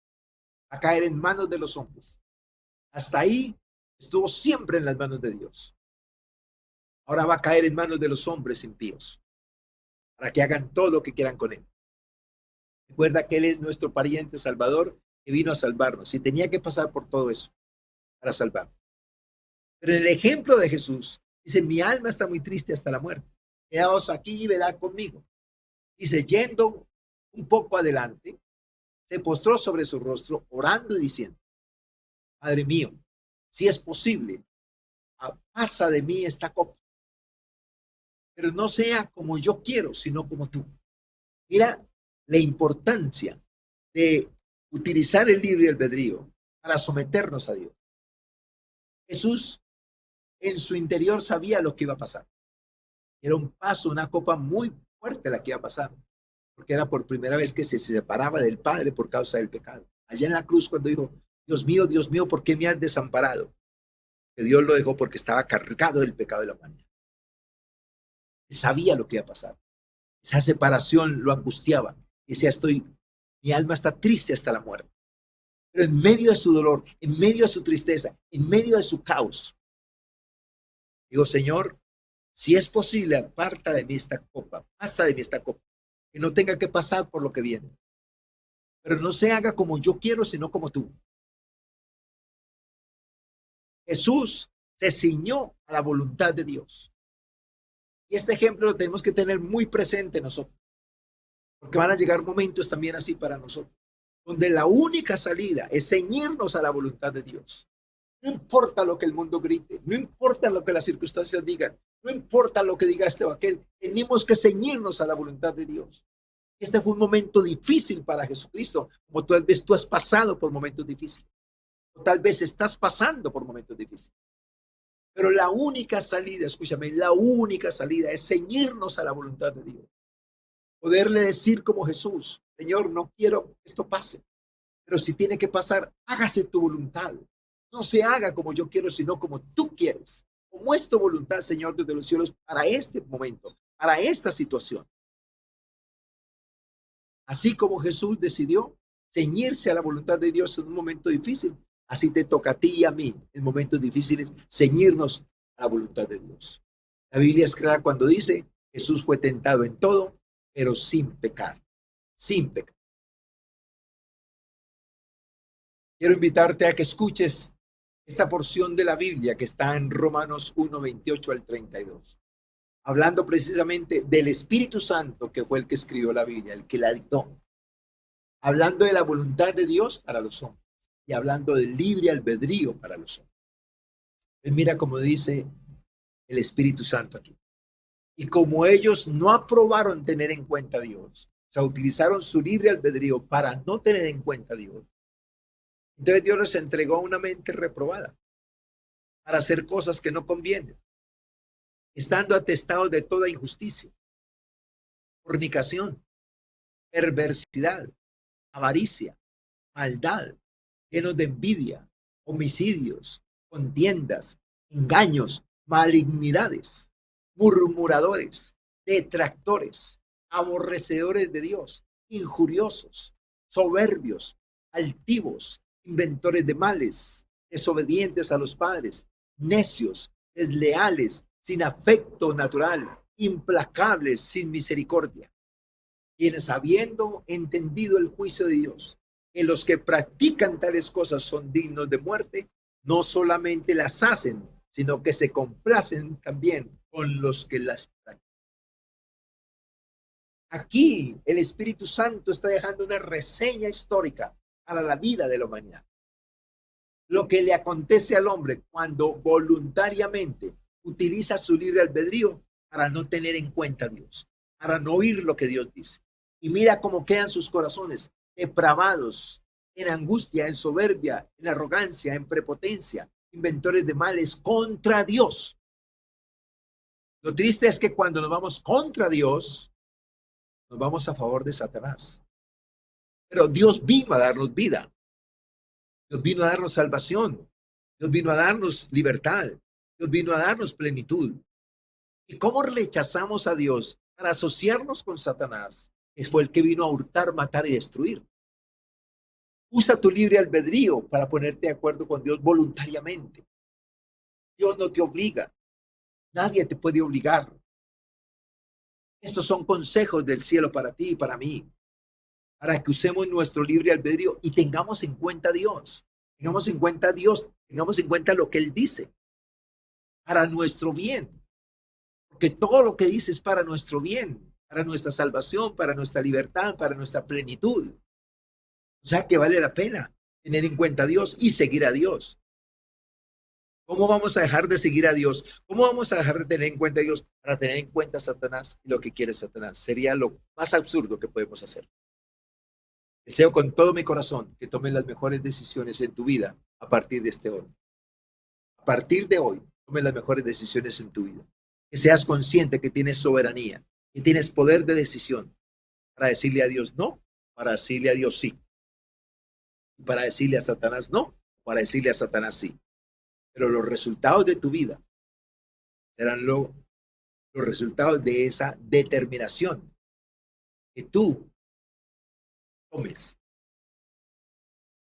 A caer en manos de los hombres. Hasta ahí estuvo siempre en las manos de Dios. Ahora va a caer en manos de los hombres impíos para que hagan todo lo que quieran con él. Recuerda que él es nuestro pariente salvador que vino a salvarnos y tenía que pasar por todo eso para salvarnos. Pero en el ejemplo de Jesús, dice, mi alma está muy triste hasta la muerte. Quedaos aquí y velad conmigo. Dice, yendo un poco adelante, se postró sobre su rostro, orando y diciendo, Padre mío, si es posible, pasa de mí esta copa, pero no sea como yo quiero, sino como tú. Mira la importancia de utilizar el libre albedrío para someternos a Dios. Jesús en su interior sabía lo que iba a pasar. Era un paso, una copa muy fuerte la que iba a pasar, porque era por primera vez que se separaba del Padre por causa del pecado. Allá en la cruz cuando dijo, Dios mío, ¿por qué me has desamparado? Que Dios lo dejó porque estaba cargado del pecado de la humanidad. Él sabía lo que iba a pasar. Esa separación lo angustiaba. Decía, mi alma está triste hasta la muerte. Pero en medio de su dolor, en medio de su tristeza, en medio de su caos, digo, Señor, si es posible, aparta de mí esta copa, pasa de mí esta copa, que no tenga que pasar por lo que viene. Pero no se haga como yo quiero, sino como tú. Jesús se ciñó a la voluntad de Dios. Y este ejemplo lo tenemos que tener muy presente nosotros, porque van a llegar momentos también así para nosotros, donde la única salida es ceñirnos a la voluntad de Dios. No importa lo que el mundo grite, no importa lo que las circunstancias digan, no importa lo que diga este o aquel, tenemos que ceñirnos a la voluntad de Dios. Este fue un momento difícil para Jesucristo, como tal vez tú has pasado por momentos difíciles, o tal vez estás pasando por momentos difíciles. Pero la única salida, escúchame, la única salida es ceñirnos a la voluntad de Dios. Poderle decir como Jesús, Señor, no quiero que esto pase, pero si tiene que pasar, hágase tu voluntad. No se haga como yo quiero, sino como tú quieres. Como es tu voluntad, Señor, desde los cielos, para este momento, para esta situación. Así como Jesús decidió ceñirse a la voluntad de Dios en un momento difícil, así te toca a ti y a mí en momentos difíciles ceñirnos a la voluntad de Dios. La Biblia es clara cuando dice, Jesús fue tentado en todo, pero sin pecar, sin pecar. Quiero invitarte a que escuches esta porción de la Biblia que está en Romanos 1, 28 al 32, hablando precisamente del Espíritu Santo, que fue el que escribió la Biblia, el que la dictó, hablando de la voluntad de Dios para los hombres y hablando del libre albedrío para los hombres. Pues mira cómo dice el Espíritu Santo aquí. Y como ellos no aprobaron tener en cuenta a Dios, o sea, utilizaron su libre albedrío para no tener en cuenta a Dios, entonces Dios les entregó una mente reprobada para hacer cosas que no convienen, estando atestados de toda injusticia, fornicación, perversidad, avaricia, maldad, llenos de envidia, homicidios, contiendas, engaños, malignidades, murmuradores, detractores, aborrecedores de Dios, injuriosos, soberbios, altivos, inventores de males, desobedientes a los padres, necios, desleales, sin afecto natural, implacables, sin misericordia, quienes habiendo entendido el juicio de Dios, que los que practican tales cosas son dignos de muerte, no solamente las hacen, sino que se complacen también con los que las practican. Aquí el Espíritu Santo está dejando una reseña histórica para la vida de la humanidad. Lo que le acontece al hombre cuando voluntariamente utiliza su libre albedrío para no tener en cuenta a Dios, para no oír lo que Dios dice. Y mira cómo quedan sus corazones depravados, en angustia, en soberbia, en arrogancia, en prepotencia, inventores de males contra Dios. Lo triste es que cuando nos vamos contra Dios, nos vamos a favor de Satanás. Pero Dios vino a darnos vida. Dios vino a darnos salvación. Dios vino a darnos libertad. Dios vino a darnos plenitud. ¿Y cómo rechazamos a Dios para asociarnos con Satanás? Que fue el que vino a hurtar, matar y destruir. Usa tu libre albedrío para ponerte de acuerdo con Dios voluntariamente. Dios no te obliga. Nadie te puede obligar. Estos son consejos del cielo para ti y para mí, para que usemos nuestro libre albedrío y tengamos en cuenta a Dios. Tengamos en cuenta a Dios, tengamos en cuenta lo que Él dice, para nuestro bien. Porque todo lo que dice es para nuestro bien, para nuestra salvación, para nuestra libertad, para nuestra plenitud. O sea que vale la pena tener en cuenta a Dios y seguir a Dios. ¿Cómo vamos a dejar de seguir a Dios? ¿Cómo vamos a dejar de tener en cuenta a Dios para tener en cuenta a Satanás y lo que quiere Satanás? Sería lo más absurdo que podemos hacer. Deseo con todo mi corazón que tomes las mejores decisiones en tu vida a partir de este hoy. A partir de hoy, tomes las mejores decisiones en tu vida. Que seas consciente que tienes soberanía, que tienes poder de decisión para decirle a Dios no, para decirle a Dios sí. Para decirle a Satanás no, para decirle a Satanás sí. Pero los resultados de tu vida serán los resultados de esa determinación que tú tomes.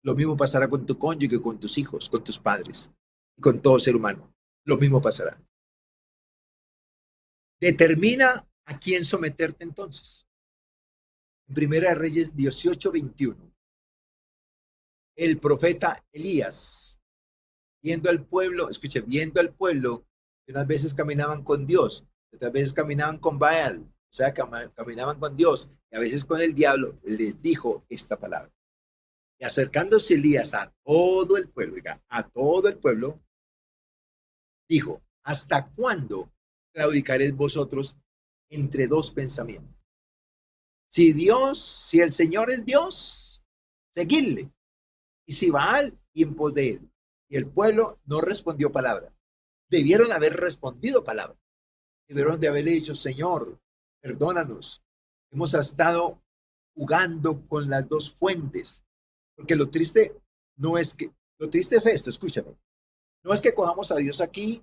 Lo mismo pasará con tu cónyuge, con tus hijos, con tus padres y con todo ser humano. Lo mismo pasará. Determina a quién someterte entonces. En Primera de Reyes 18:21, el profeta Elías, viendo al pueblo, escuche, viendo al pueblo, que unas veces caminaban con Dios, otras veces caminaban con Baal, o sea, caminaban con Dios y a veces con el diablo, les dijo esta palabra. Y acercándose Elías a todo el pueblo, a todo el pueblo, dijo, ¿hasta cuándo claudicaréis vosotros entre dos pensamientos? Si el Señor es Dios, seguidle. Y si Baal, y en pos de él. Y el pueblo no respondió palabra. Debieron haber respondido palabra. Debieron de haberle dicho, Señor, perdónanos. Hemos estado jugando con las dos fuentes. Porque lo triste es esto, escúchame. No es que cojamos a Dios aquí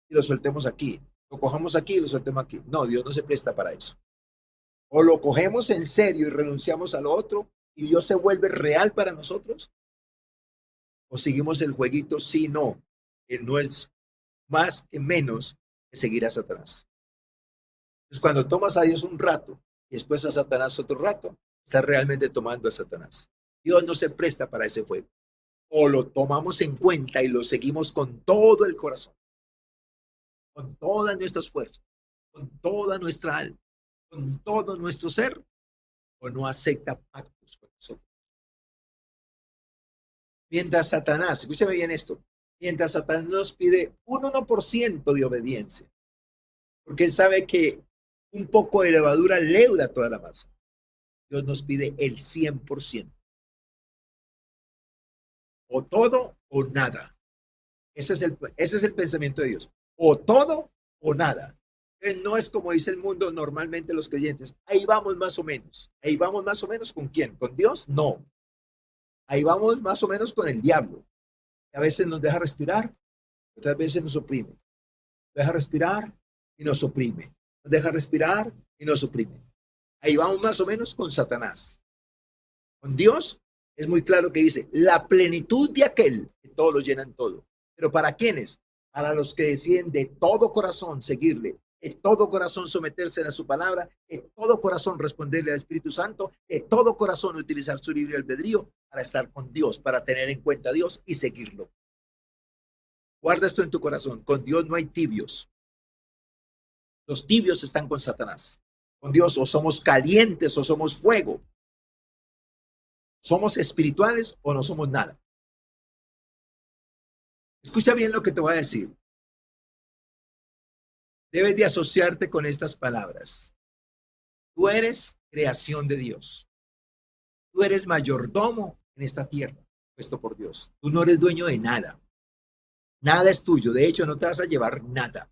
y lo soltemos aquí. lo cojamos aquí y lo soltemos aquí. No, Dios no se presta para eso. O lo cogemos en serio y renunciamos a lo otro y Dios se vuelve real para nosotros, o seguimos el jueguito, sí, no. Él no es más que menos que seguir a Satanás. Entonces, cuando tomas a Dios un rato y después a Satanás otro rato, estás realmente tomando a Satanás. Dios no se presta para ese juego. O lo tomamos en cuenta y lo seguimos con todo el corazón, con todas nuestras fuerzas, con toda nuestra alma, con todo nuestro ser, o no acepta pactos con nosotros. Mientras Satanás, escúchame bien esto, mientras Satanás nos pide un 1% de obediencia, porque él sabe que un poco de levadura leuda toda la masa. Dios nos pide el 100%, o todo o nada. Ese es el pensamiento de Dios, o todo o nada. No es como dice el mundo normalmente los creyentes, ahí vamos más o menos. Ahí vamos más o menos con quién, con Dios, no. Ahí vamos más o menos con el diablo. A veces nos deja respirar, otras veces nos oprime. Nos deja respirar y nos oprime. Nos deja respirar y nos oprime. Ahí vamos más o menos con Satanás. Con Dios es muy claro que dice, la plenitud de aquel que todo lo llena en todo. Pero ¿para quiénes? Para los que deciden de todo corazón seguirle, de todo corazón someterse a su palabra, de todo corazón responderle al Espíritu Santo, de todo corazón utilizar su libre albedrío para estar con Dios, para tener en cuenta a Dios y seguirlo. Guarda esto en tu corazón. Con Dios no hay tibios. Los tibios están con Satanás. Con Dios o somos calientes o somos fuego. ¿Somos espirituales o no somos nada? Escucha bien lo que te voy a decir. Debes de asociarte con estas palabras. Tú eres creación de Dios. Tú eres mayordomo en esta tierra, puesto por Dios. Tú no eres dueño de nada. Nada es tuyo. De hecho, no te vas a llevar nada.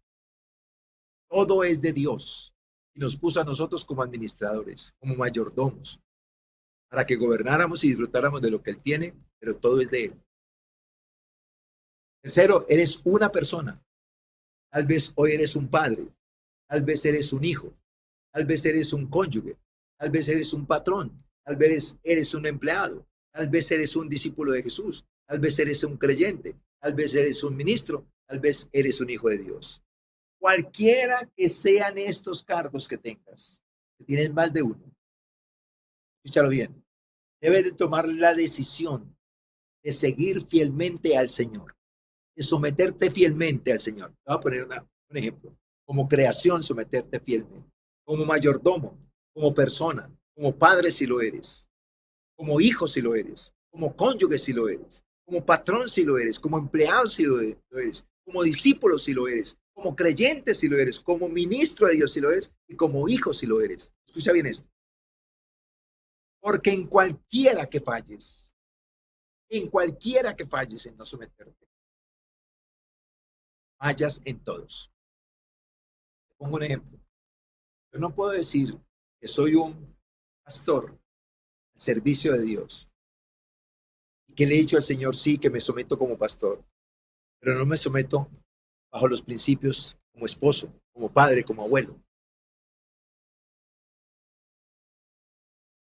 Todo es de Dios. Y nos puso a nosotros como administradores, como mayordomos, para que gobernáramos y disfrutáramos de lo que Él tiene, pero todo es de Él. Tercero, eres una persona. Tal vez hoy eres un padre, tal vez eres un hijo, tal vez eres un cónyuge, tal vez eres un patrón, tal vez eres un empleado, tal vez eres un discípulo de Jesús, tal vez eres un creyente, tal vez eres un ministro, tal vez eres un hijo de Dios. Cualquiera que sean estos cargos que tengas, que tienes más de uno, escúchalo bien, debes de tomar la decisión de seguir fielmente al Señor, de someterte fielmente al Señor. Te voy a poner un ejemplo. Como creación, someterte fielmente. Como mayordomo, como persona, como padre si lo eres, como hijo si lo eres, como cónyuge si lo eres, como patrón si lo eres, como empleado si lo eres, como discípulo si lo eres, como creyente si lo eres, como ministro de Dios si lo eres y como hijo si lo eres. Escucha bien esto. Porque en cualquiera que falles en no someterte, fallas en todos. Pongo un ejemplo. Yo no puedo decir que soy un pastor al servicio de Dios y que le he dicho al Señor sí, que me someto como pastor, pero no me someto bajo los principios como esposo, como padre, como abuelo.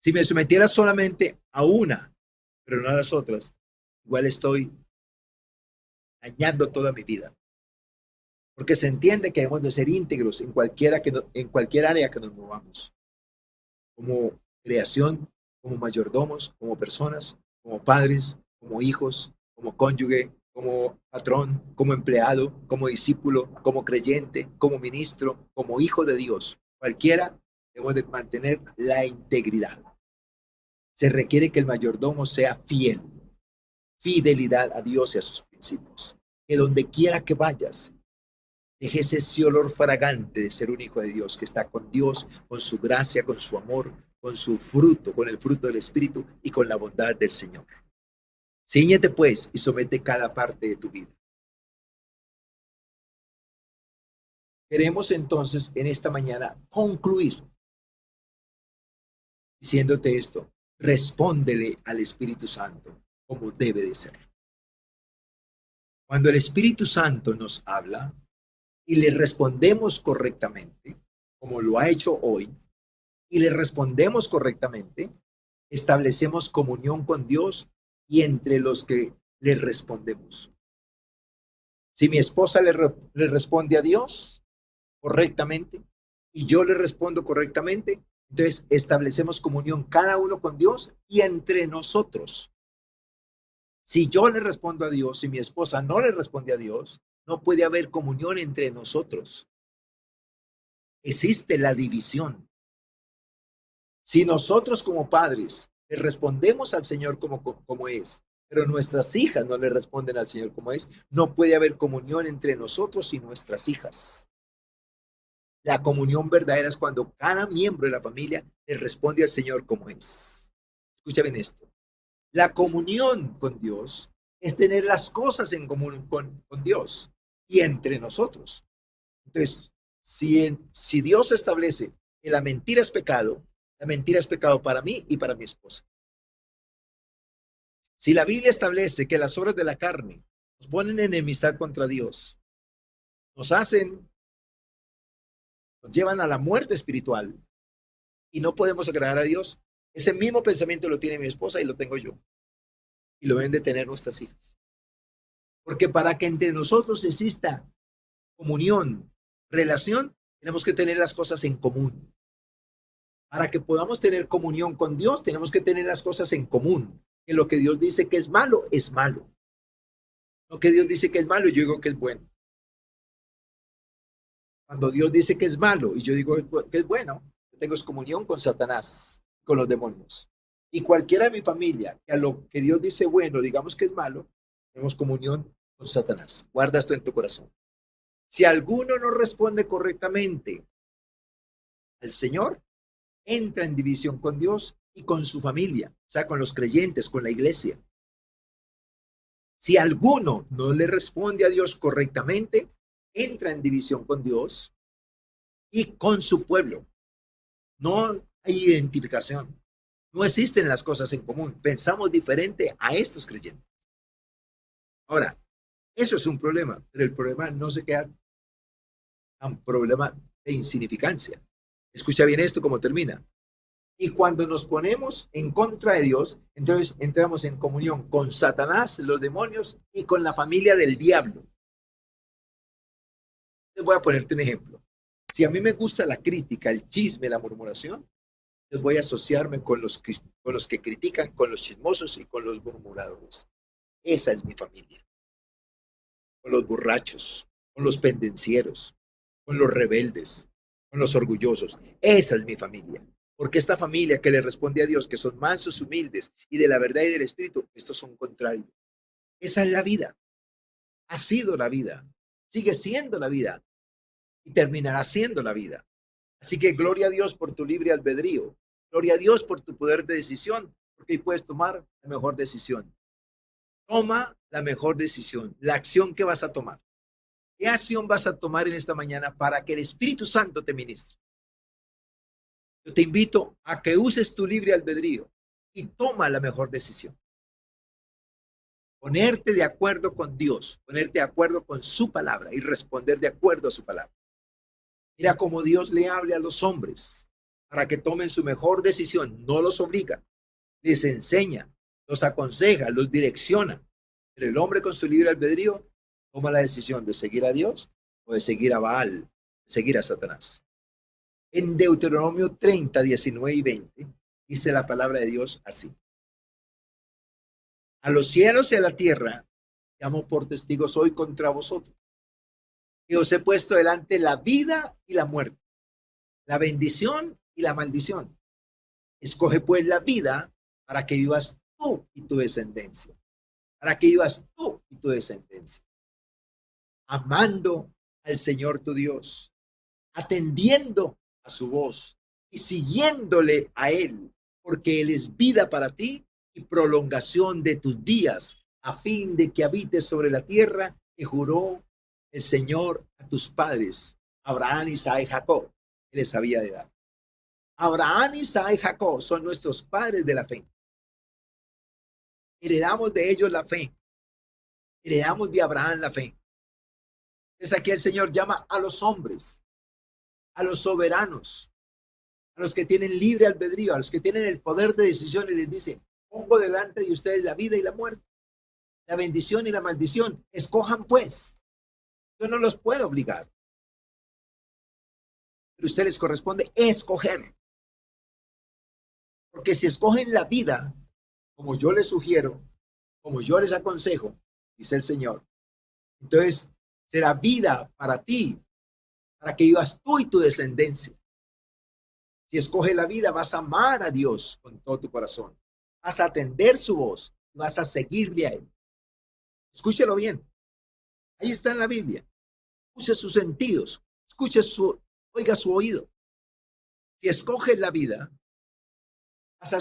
Si me sometiera solamente a una, pero no a las otras, igual estoy dañando toda mi vida. Porque se entiende que debemos de ser íntegros en cualquier área que nos movamos, como creación, como mayordomos, como personas, como padres, como hijos, como cónyuge, como patrón, como empleado, como discípulo, como creyente, como ministro, como hijo de Dios. Cualquiera debemos de mantener la integridad. Se requiere que el mayordomo sea fiel, fidelidad a Dios y a sus principios. Que donde quiera que vayas, dejes ese olor fragante de ser un hijo de Dios, que está con Dios, con su gracia, con su amor, con su fruto, con el fruto del Espíritu y con la bondad del Señor. Cíñete pues y somete cada parte de tu vida. Queremos entonces en esta mañana concluir diciéndote esto. Respóndele al Espíritu Santo como debe de ser. Cuando el Espíritu Santo nos habla, y le respondemos correctamente, como lo ha hecho hoy, y le respondemos correctamente, establecemos comunión con Dios y entre los que le respondemos. Si mi esposa le responde a Dios correctamente y yo le respondo correctamente, entonces establecemos comunión cada uno con Dios y entre nosotros. Si yo le respondo a Dios y mi esposa no le responde a Dios, no puede haber comunión entre nosotros. Existe la división. Si nosotros como padres le respondemos al Señor como es, pero nuestras hijas no le responden al Señor como es, no puede haber comunión entre nosotros y nuestras hijas. La comunión verdadera es cuando cada miembro de la familia le responde al Señor como es. Escucha bien esto. La comunión con Dios es tener las cosas en común con Dios y entre nosotros. Entonces, si Dios establece que la mentira es pecado para mí y para mi esposa. Si la Biblia establece que las obras de la carne nos ponen en enemistad contra Dios, nos hacen, nos llevan a la muerte espiritual y no podemos agradar a Dios, ese mismo pensamiento lo tiene mi esposa y lo tengo yo. Y lo deben de tener nuestras hijas. Porque para que entre nosotros exista comunión, relación, tenemos que tener las cosas en común. Para que podamos tener comunión con Dios, tenemos que tener las cosas en común. Que lo que Dios dice que es malo, es malo. Lo que Dios dice que es malo, yo digo que es bueno. Cuando Dios dice que es malo y yo digo que es bueno, yo tengo comunión con Satanás, con los demonios. Y cualquiera de mi familia, que a lo que Dios dice bueno, digamos que es malo, tenemos comunión con Satanás. Guarda esto en tu corazón. Si alguno no responde correctamente al Señor, entra en división con Dios y con su familia, o sea, con los creyentes, con la iglesia. Si alguno no le responde a Dios correctamente, entra en división con Dios y con su pueblo. No hay identificación. No existen las cosas en común. Pensamos diferente a estos creyentes. Ahora, eso es un problema, pero el problema no se queda un problema de insignificancia. Escucha bien esto como termina. Y cuando nos ponemos en contra de Dios, entonces entramos en comunión con Satanás, los demonios y con la familia del diablo. Les voy a ponerte un ejemplo. Si a mí me gusta la crítica, el chisme, la murmuración, les voy a asociarme con los que critican, con los chismosos y con los murmuradores. Esa es mi familia. Con los borrachos, con los pendencieros, con los rebeldes, con los orgullosos. Esa es mi familia. Porque esta familia que le responde a Dios, que son mansos, humildes y de la verdad y del Espíritu, estos son contrarios. Esa es la vida. Ha sido la vida. Sigue siendo la vida. Y terminará siendo la vida. Así que gloria a Dios por tu libre albedrío. Gloria a Dios por tu poder de decisión, porque ahí puedes tomar la mejor decisión. Toma la mejor decisión, la acción que vas a tomar. ¿Qué acción vas a tomar en esta mañana para que el Espíritu Santo te ministre? Yo te invito a que uses tu libre albedrío y toma la mejor decisión. Ponerte de acuerdo con Dios, ponerte de acuerdo con su palabra y responder de acuerdo a su palabra. Mira cómo Dios le habla a los hombres para que tomen su mejor decisión. No los obliga, les enseña, los aconseja, los direcciona. Pero el hombre con su libre albedrío toma la decisión de seguir a Dios o de seguir a Baal, de seguir a Satanás. En Deuteronomio 30, 19 y 20 dice la palabra de Dios así. A los cielos y a la tierra llamo por testigos hoy contra vosotros, que os he puesto delante la vida y la muerte, la bendición y la maldición. Escoge pues la vida para que vivas tú y tu descendencia, para que vivas tú y tu descendencia, amando al Señor tu Dios, atendiendo a su voz y siguiéndole a Él, porque Él es vida para ti y prolongación de tus días, a fin de que habites sobre la tierra que juró el Señor a tus padres, Abraham, Isaac y Jacob, que les había de dar. Abraham, Isaac y Jacob son nuestros padres de la fe. Heredamos de ellos la fe. Heredamos de Abraham la fe. Es aquí el Señor llama a los hombres, a los soberanos, a los que tienen libre albedrío, a los que tienen el poder de decisión y les dice, pongo delante de ustedes la vida y la muerte, la bendición y la maldición. Escojan pues. Yo no los puedo obligar, pero a ustedes les corresponde escoger. Porque si escogen la vida, como yo les sugiero, como yo les aconsejo, dice el Señor, entonces será vida para ti, para que vivas tú y tu descendencia. Si escoges la vida, vas a amar a Dios con todo tu corazón. Vas a atender su voz y vas a seguirle a Él. Escúchelo bien. Ahí está en la Biblia. Use sus sentidos. Oiga su oído. Si escoges la vida, vas a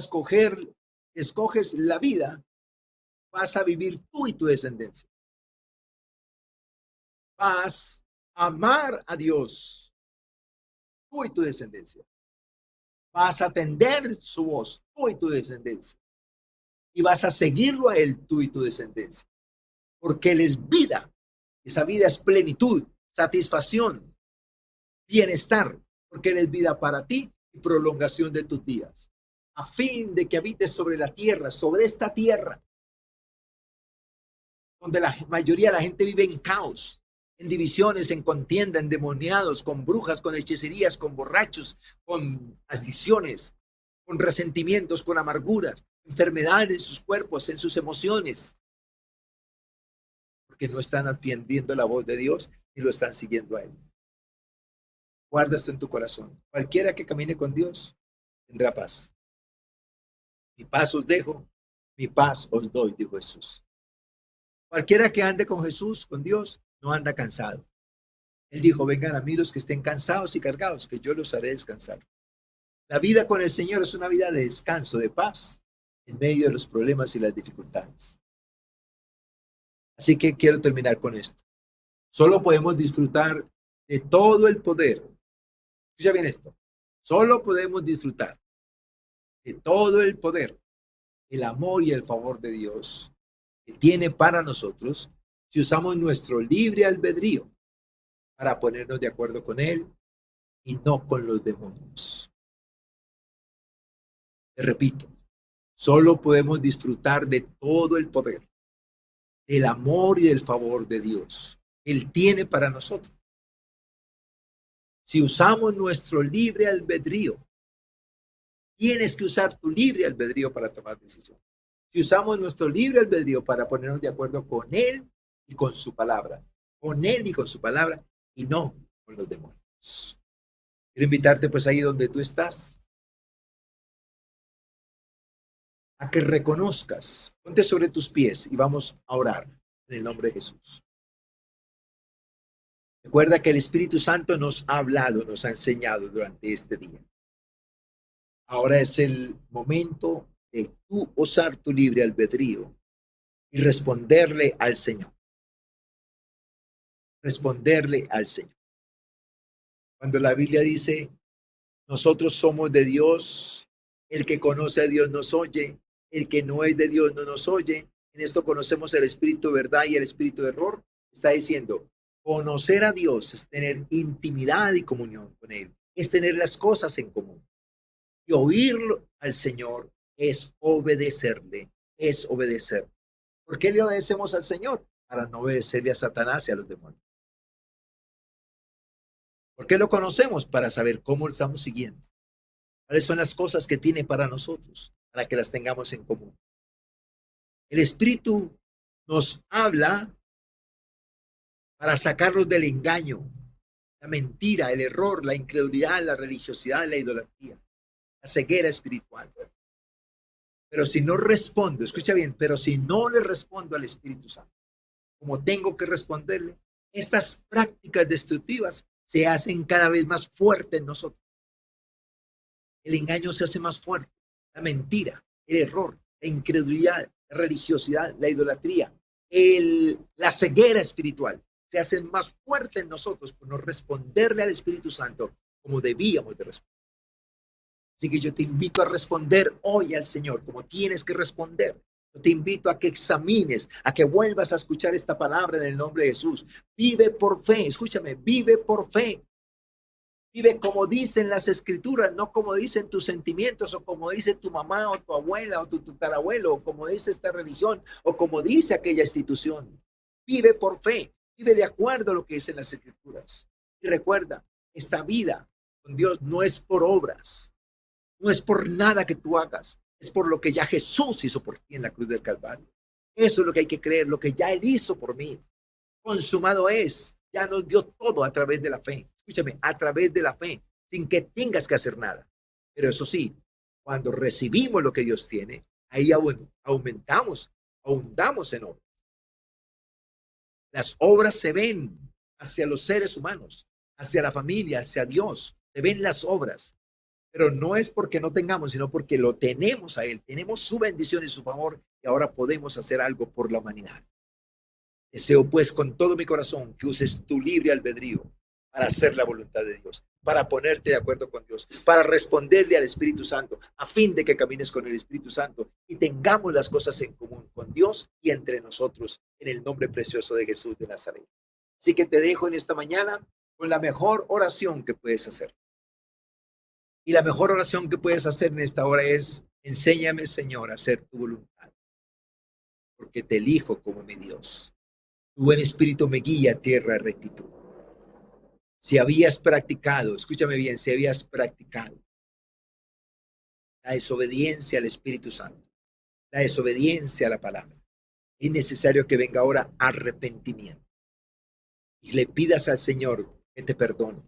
escoges la vida, vas a vivir tú y tu descendencia. Vas a amar a Dios, tú y tu descendencia. Vas a atender su voz, tú y tu descendencia. Y vas a seguirlo a Él, tú y tu descendencia. Porque Él es vida. Esa vida es plenitud, satisfacción, bienestar. Porque Él es vida para ti y prolongación de tus días. A fin de que habites sobre la tierra, sobre esta tierra, donde la mayoría de la gente vive en caos, en divisiones, en contienda, endemoniados, con brujas, con hechicerías, con borrachos, con adicciones, con resentimientos, con amarguras, enfermedades en sus cuerpos, en sus emociones, porque no están atendiendo la voz de Dios y lo están siguiendo a Él. Guarda esto en tu corazón. Cualquiera que camine con Dios tendrá paz. Mi paz os dejo, mi paz os doy, dijo Jesús. Cualquiera que ande con Jesús, con Dios, no anda cansado. Él dijo, vengan a mí los que estén cansados y cargados, que yo los haré descansar. La vida con el Señor es una vida de descanso, de paz, en medio de los problemas y las dificultades. Así que quiero terminar con esto. Solo podemos disfrutar de todo el poder. Escucha bien esto. Solo podemos disfrutar de todo el poder, el amor y el favor de Dios que tiene para nosotros si usamos nuestro libre albedrío para ponernos de acuerdo con Él y no con los demonios. Te repito, solo podemos disfrutar de todo el poder, del amor y del favor de Dios. Él tiene para nosotros. Si usamos nuestro libre albedrío, tienes que usar tu libre albedrío para tomar decisiones. Si usamos nuestro libre albedrío para ponernos de acuerdo con Él y con su palabra, con Él y con su palabra, y no con los demonios. Quiero invitarte pues ahí donde tú estás, a que reconozcas, ponte sobre tus pies y vamos a orar en el nombre de Jesús. Recuerda que el Espíritu Santo nos ha hablado, nos ha enseñado durante este día. Ahora es el momento de tú usar tu libre albedrío y responderle al Señor. Responderle al Señor. Cuando la Biblia dice, nosotros somos de Dios, el que conoce a Dios nos oye, el que no es de Dios no nos oye. En esto conocemos el espíritu de verdad y el espíritu de error. Está diciendo, conocer a Dios es tener intimidad y comunión con Él, es tener las cosas en común. Y oírlo al Señor es obedecerle, es obedecer. ¿Por qué le obedecemos al Señor? Para no obedecerle a Satanás y a los demonios. ¿Por qué lo conocemos? Para saber cómo lo estamos siguiendo. ¿Cuáles son las cosas que tiene para nosotros? Para que las tengamos en común. El Espíritu nos habla para sacarnos del engaño, la mentira, el error, la incredulidad, la religiosidad, la idolatría, la ceguera espiritual. Pero si no respondo, escucha bien, pero si no le respondo al Espíritu Santo, como tengo que responderle, estas prácticas destructivas se hacen cada vez más fuertes en nosotros. El engaño se hace más fuerte, la mentira, el error, la incredulidad, la religiosidad, la idolatría, la ceguera espiritual se hacen más fuertes en nosotros por no responderle al Espíritu Santo como debíamos de responder. Así que yo te invito a responder hoy al Señor como tienes que responder, Yo te invito a que examines, a que vuelvas a escuchar esta palabra en el nombre de Jesús. Vive por fe, escúchame, vive por fe. Vive como dicen las escrituras, no como dicen tus sentimientos o como dice tu mamá o tu abuela o tu tatarabuelo o como dice esta religión o como dice aquella institución. Vive por fe, vive de acuerdo a lo que dicen las escrituras. Y recuerda, esta vida con Dios no es por obras, no es por nada que tú hagas, es por lo que ya Jesús hizo por ti en la cruz del Calvario. Eso es lo que hay que creer, lo que ya Él hizo por mí. Consumado es, ya nos dio todo a través de la fe. Escúchame, a través de la fe, sin que tengas que hacer nada. Pero eso sí, cuando recibimos lo que Dios tiene, ahí aumentamos, ahondamos en obras. Las obras se ven hacia los seres humanos, hacia la familia, hacia Dios. Se ven las obras, pero no es porque no tengamos, sino porque lo tenemos a Él. Tenemos su bendición y su favor y ahora podemos hacer algo por la humanidad. Deseo pues con todo mi corazón que uses tu libre albedrío para hacer la voluntad de Dios, para ponerte de acuerdo con Dios, para responderle al Espíritu Santo, a fin de que camines con el Espíritu Santo y tengamos las cosas en común con Dios y entre nosotros, en el nombre precioso de Jesús de Nazaret. Así que te dejo en esta mañana con la mejor oración que puedes hacer. Y la mejor oración que puedes hacer en esta hora es: enséñame, Señor, a hacer tu voluntad, porque te elijo como mi Dios. Tu buen espíritu me guía a tierra de rectitud. Si habías practicado, escúchame bien, si habías practicado la desobediencia al Espíritu Santo, la desobediencia a la palabra, es necesario que venga ahora arrepentimiento y le pidas al Señor que te perdone.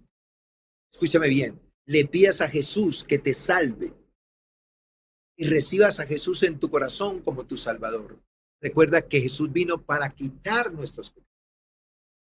Escúchame bien, le pidas a Jesús que te salve y recibas a Jesús en tu corazón como tu Salvador. Recuerda que Jesús vino para quitar nuestros pecados.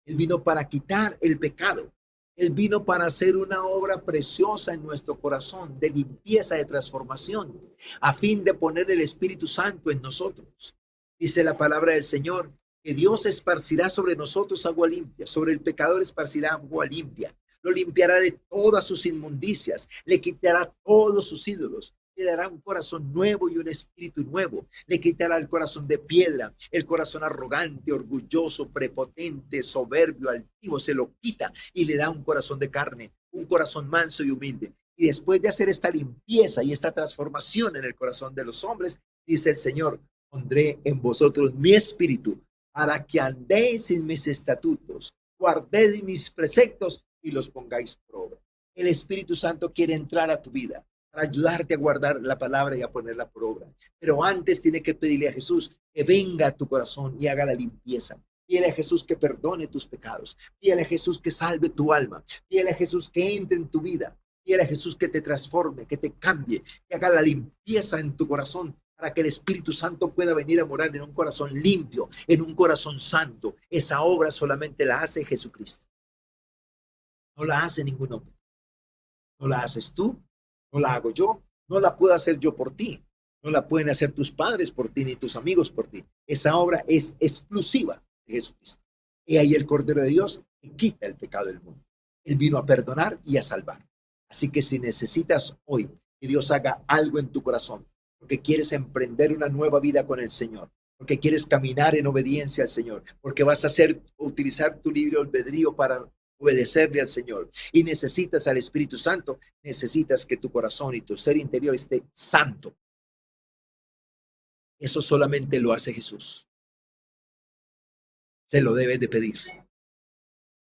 Él vino para quitar el pecado. Él vino para hacer una obra preciosa en nuestro corazón, de limpieza, de transformación, a fin de poner el Espíritu Santo en nosotros. Dice la palabra del Señor, que Dios esparcirá sobre nosotros agua limpia, sobre el pecador esparcirá agua limpia. Lo limpiará de todas sus inmundicias, le quitará todos sus ídolos, le dará un corazón nuevo y un espíritu nuevo. Le quitará el corazón de piedra, el corazón arrogante, orgulloso, prepotente, soberbio, altivo, se lo quita y le da un corazón de carne, un corazón manso y humilde. Y después de hacer esta limpieza y esta transformación en el corazón de los hombres, dice el Señor, pondré en vosotros mi espíritu para que andéis en mis estatutos, guardéis mis preceptos y los pongáis por obra. El Espíritu Santo quiere entrar a tu vida para ayudarte a guardar la palabra y a ponerla por obra. Pero antes tiene que pedirle a Jesús que venga a tu corazón y haga la limpieza. Pídele a Jesús que perdone tus pecados. Pídele a Jesús que salve tu alma. Pídele a Jesús que entre en tu vida. Pídele a Jesús que te transforme, que te cambie, que haga la limpieza en tu corazón para que el Espíritu Santo pueda venir a morar en un corazón limpio, en un corazón santo. Esa obra solamente la hace Jesucristo. No la hace ningún hombre. No la haces tú, no la hago yo, no la puedo hacer yo por ti, no la pueden hacer tus padres por ti, ni tus amigos por ti. Esa obra es exclusiva de Jesucristo. Y ahí el Cordero de Dios que quita el pecado del mundo. Él vino a perdonar y a salvar. Así que si necesitas hoy que Dios haga algo en tu corazón, porque quieres emprender una nueva vida con el Señor, porque quieres caminar en obediencia al Señor, porque vas a utilizar tu libre albedrío para obedecerle al Señor y necesitas al Espíritu Santo, necesitas que tu corazón y tu ser interior esté santo. Eso solamente lo hace Jesús. Se lo debes de pedir.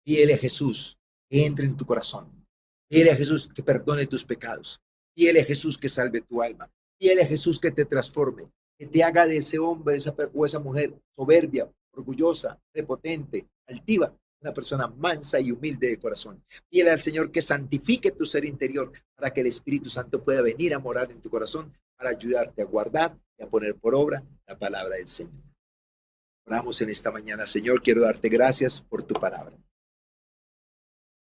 Pídele a Jesús que entre en tu corazón. Pídele a Jesús que perdone tus pecados. Pídele a Jesús que salve tu alma. Pídele a Jesús que te transforme, que te haga de ese hombre o esa mujer soberbia, orgullosa, prepotente, altiva, una persona mansa y humilde de corazón. Pídele al Señor que santifique tu ser interior para que el Espíritu Santo pueda venir a morar en tu corazón para ayudarte a guardar y a poner por obra la palabra del Señor. Oramos en esta mañana. Señor, quiero darte gracias por tu palabra.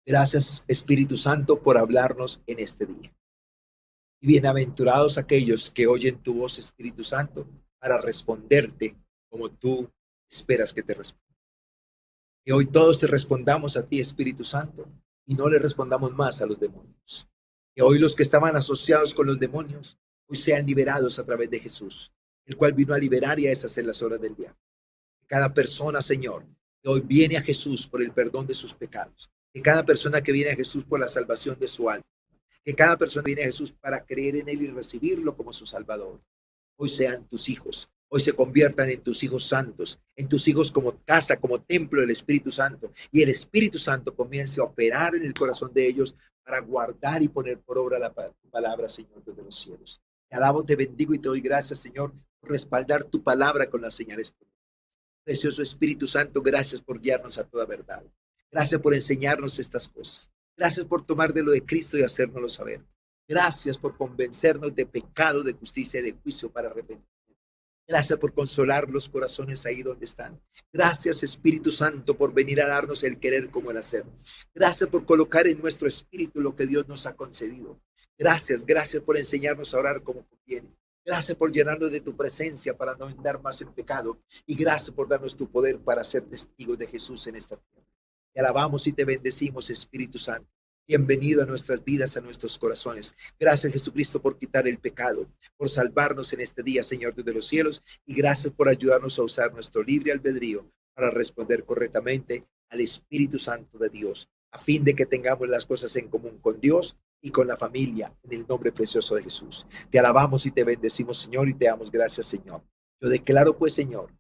Gracias, Espíritu Santo, por hablarnos en este día. Y bienaventurados aquellos que oyen tu voz, Espíritu Santo, para responderte como tú esperas que te responda. Que hoy todos te respondamos a ti, Espíritu Santo, y no le respondamos más a los demonios. Que hoy los que estaban asociados con los demonios, hoy sean liberados a través de Jesús. el cual vino a liberar y a deshacer las obras del diablo. Cada persona, Señor, que hoy viene a Jesús por el perdón de sus pecados, que cada persona que viene a Jesús por la salvación de su alma, que cada persona viene a Jesús para creer en Él y recibirlo como su Salvador, hoy sean tus hijos, hoy se conviertan en tus hijos santos, en tus hijos como casa, como templo del Espíritu Santo, y el Espíritu Santo comience a operar en el corazón de ellos para guardar y poner por obra la palabra, Señor, de los cielos. Te alabo, te bendigo y te doy gracias, Señor, por respaldar tu palabra con las señales. Precioso Espíritu Santo, gracias por guiarnos a toda verdad. Gracias por enseñarnos estas cosas. Gracias por tomar de lo de Cristo y hacérnoslo saber. Gracias por convencernos de pecado, de justicia y de juicio para arrepentirnos. Gracias por consolar los corazones ahí donde están. Gracias, Espíritu Santo, por venir a darnos el querer como el hacer. Gracias por colocar en nuestro espíritu lo que Dios nos ha concedido. Gracias por enseñarnos a orar como conviene. Gracias por llenarnos de tu presencia para no andar más en pecado. Y gracias por darnos tu poder para ser testigos de Jesús en esta tierra. Te alabamos y te bendecimos, Espíritu Santo. Bienvenido a nuestras vidas, a nuestros corazones. Gracias, Jesucristo, por quitar el pecado, por salvarnos en este día, Señor Dios de los cielos, y gracias por ayudarnos a usar nuestro libre albedrío para responder correctamente al Espíritu Santo de Dios, a fin de que tengamos las cosas en común con Dios y con la familia, en el nombre precioso de Jesús. Te alabamos y te bendecimos, Señor, y te damos gracias, Señor. Yo declaro, pues, Señor,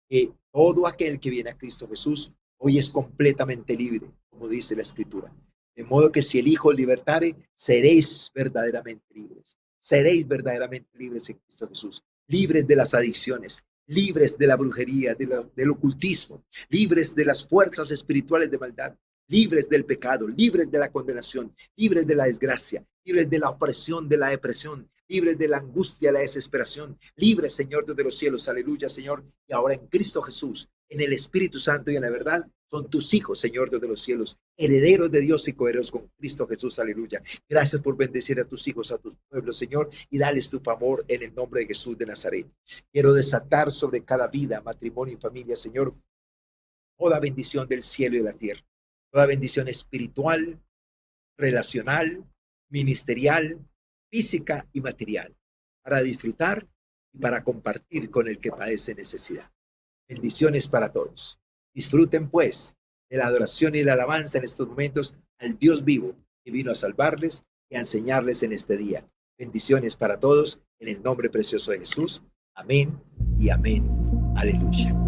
que todo aquel que viene a Cristo Jesús hoy es completamente libre, como dice la Escritura. De modo que si el Hijo libertare, seréis verdaderamente libres. Seréis verdaderamente libres en Cristo Jesús. Libres de las adicciones, libres de la brujería, del ocultismo, libres de las fuerzas espirituales de maldad, libres del pecado, libres de la condenación, libres de la desgracia, libres de la opresión, de la depresión, libres de la angustia, la desesperación, libres, Señor Dios de los cielos, aleluya, Señor, y ahora en Cristo Jesús, en el Espíritu Santo y en la verdad, son tus hijos, Señor Dios de los cielos, herederos de Dios y coherederos con Cristo Jesús, aleluya. Gracias por bendecir a tus hijos, a tus pueblos, Señor, y darles tu favor en el nombre de Jesús de Nazaret. Quiero desatar sobre cada vida, matrimonio y familia, Señor, toda bendición del cielo y de la tierra, toda bendición espiritual, relacional, ministerial, física y material, para disfrutar y para compartir con el que padece necesidad. Bendiciones para todos. Disfruten pues de la adoración y la alabanza en estos momentos al Dios vivo que vino a salvarles y a enseñarles en este día. Bendiciones para todos en el nombre precioso de Jesús. Amén y amén. Aleluya.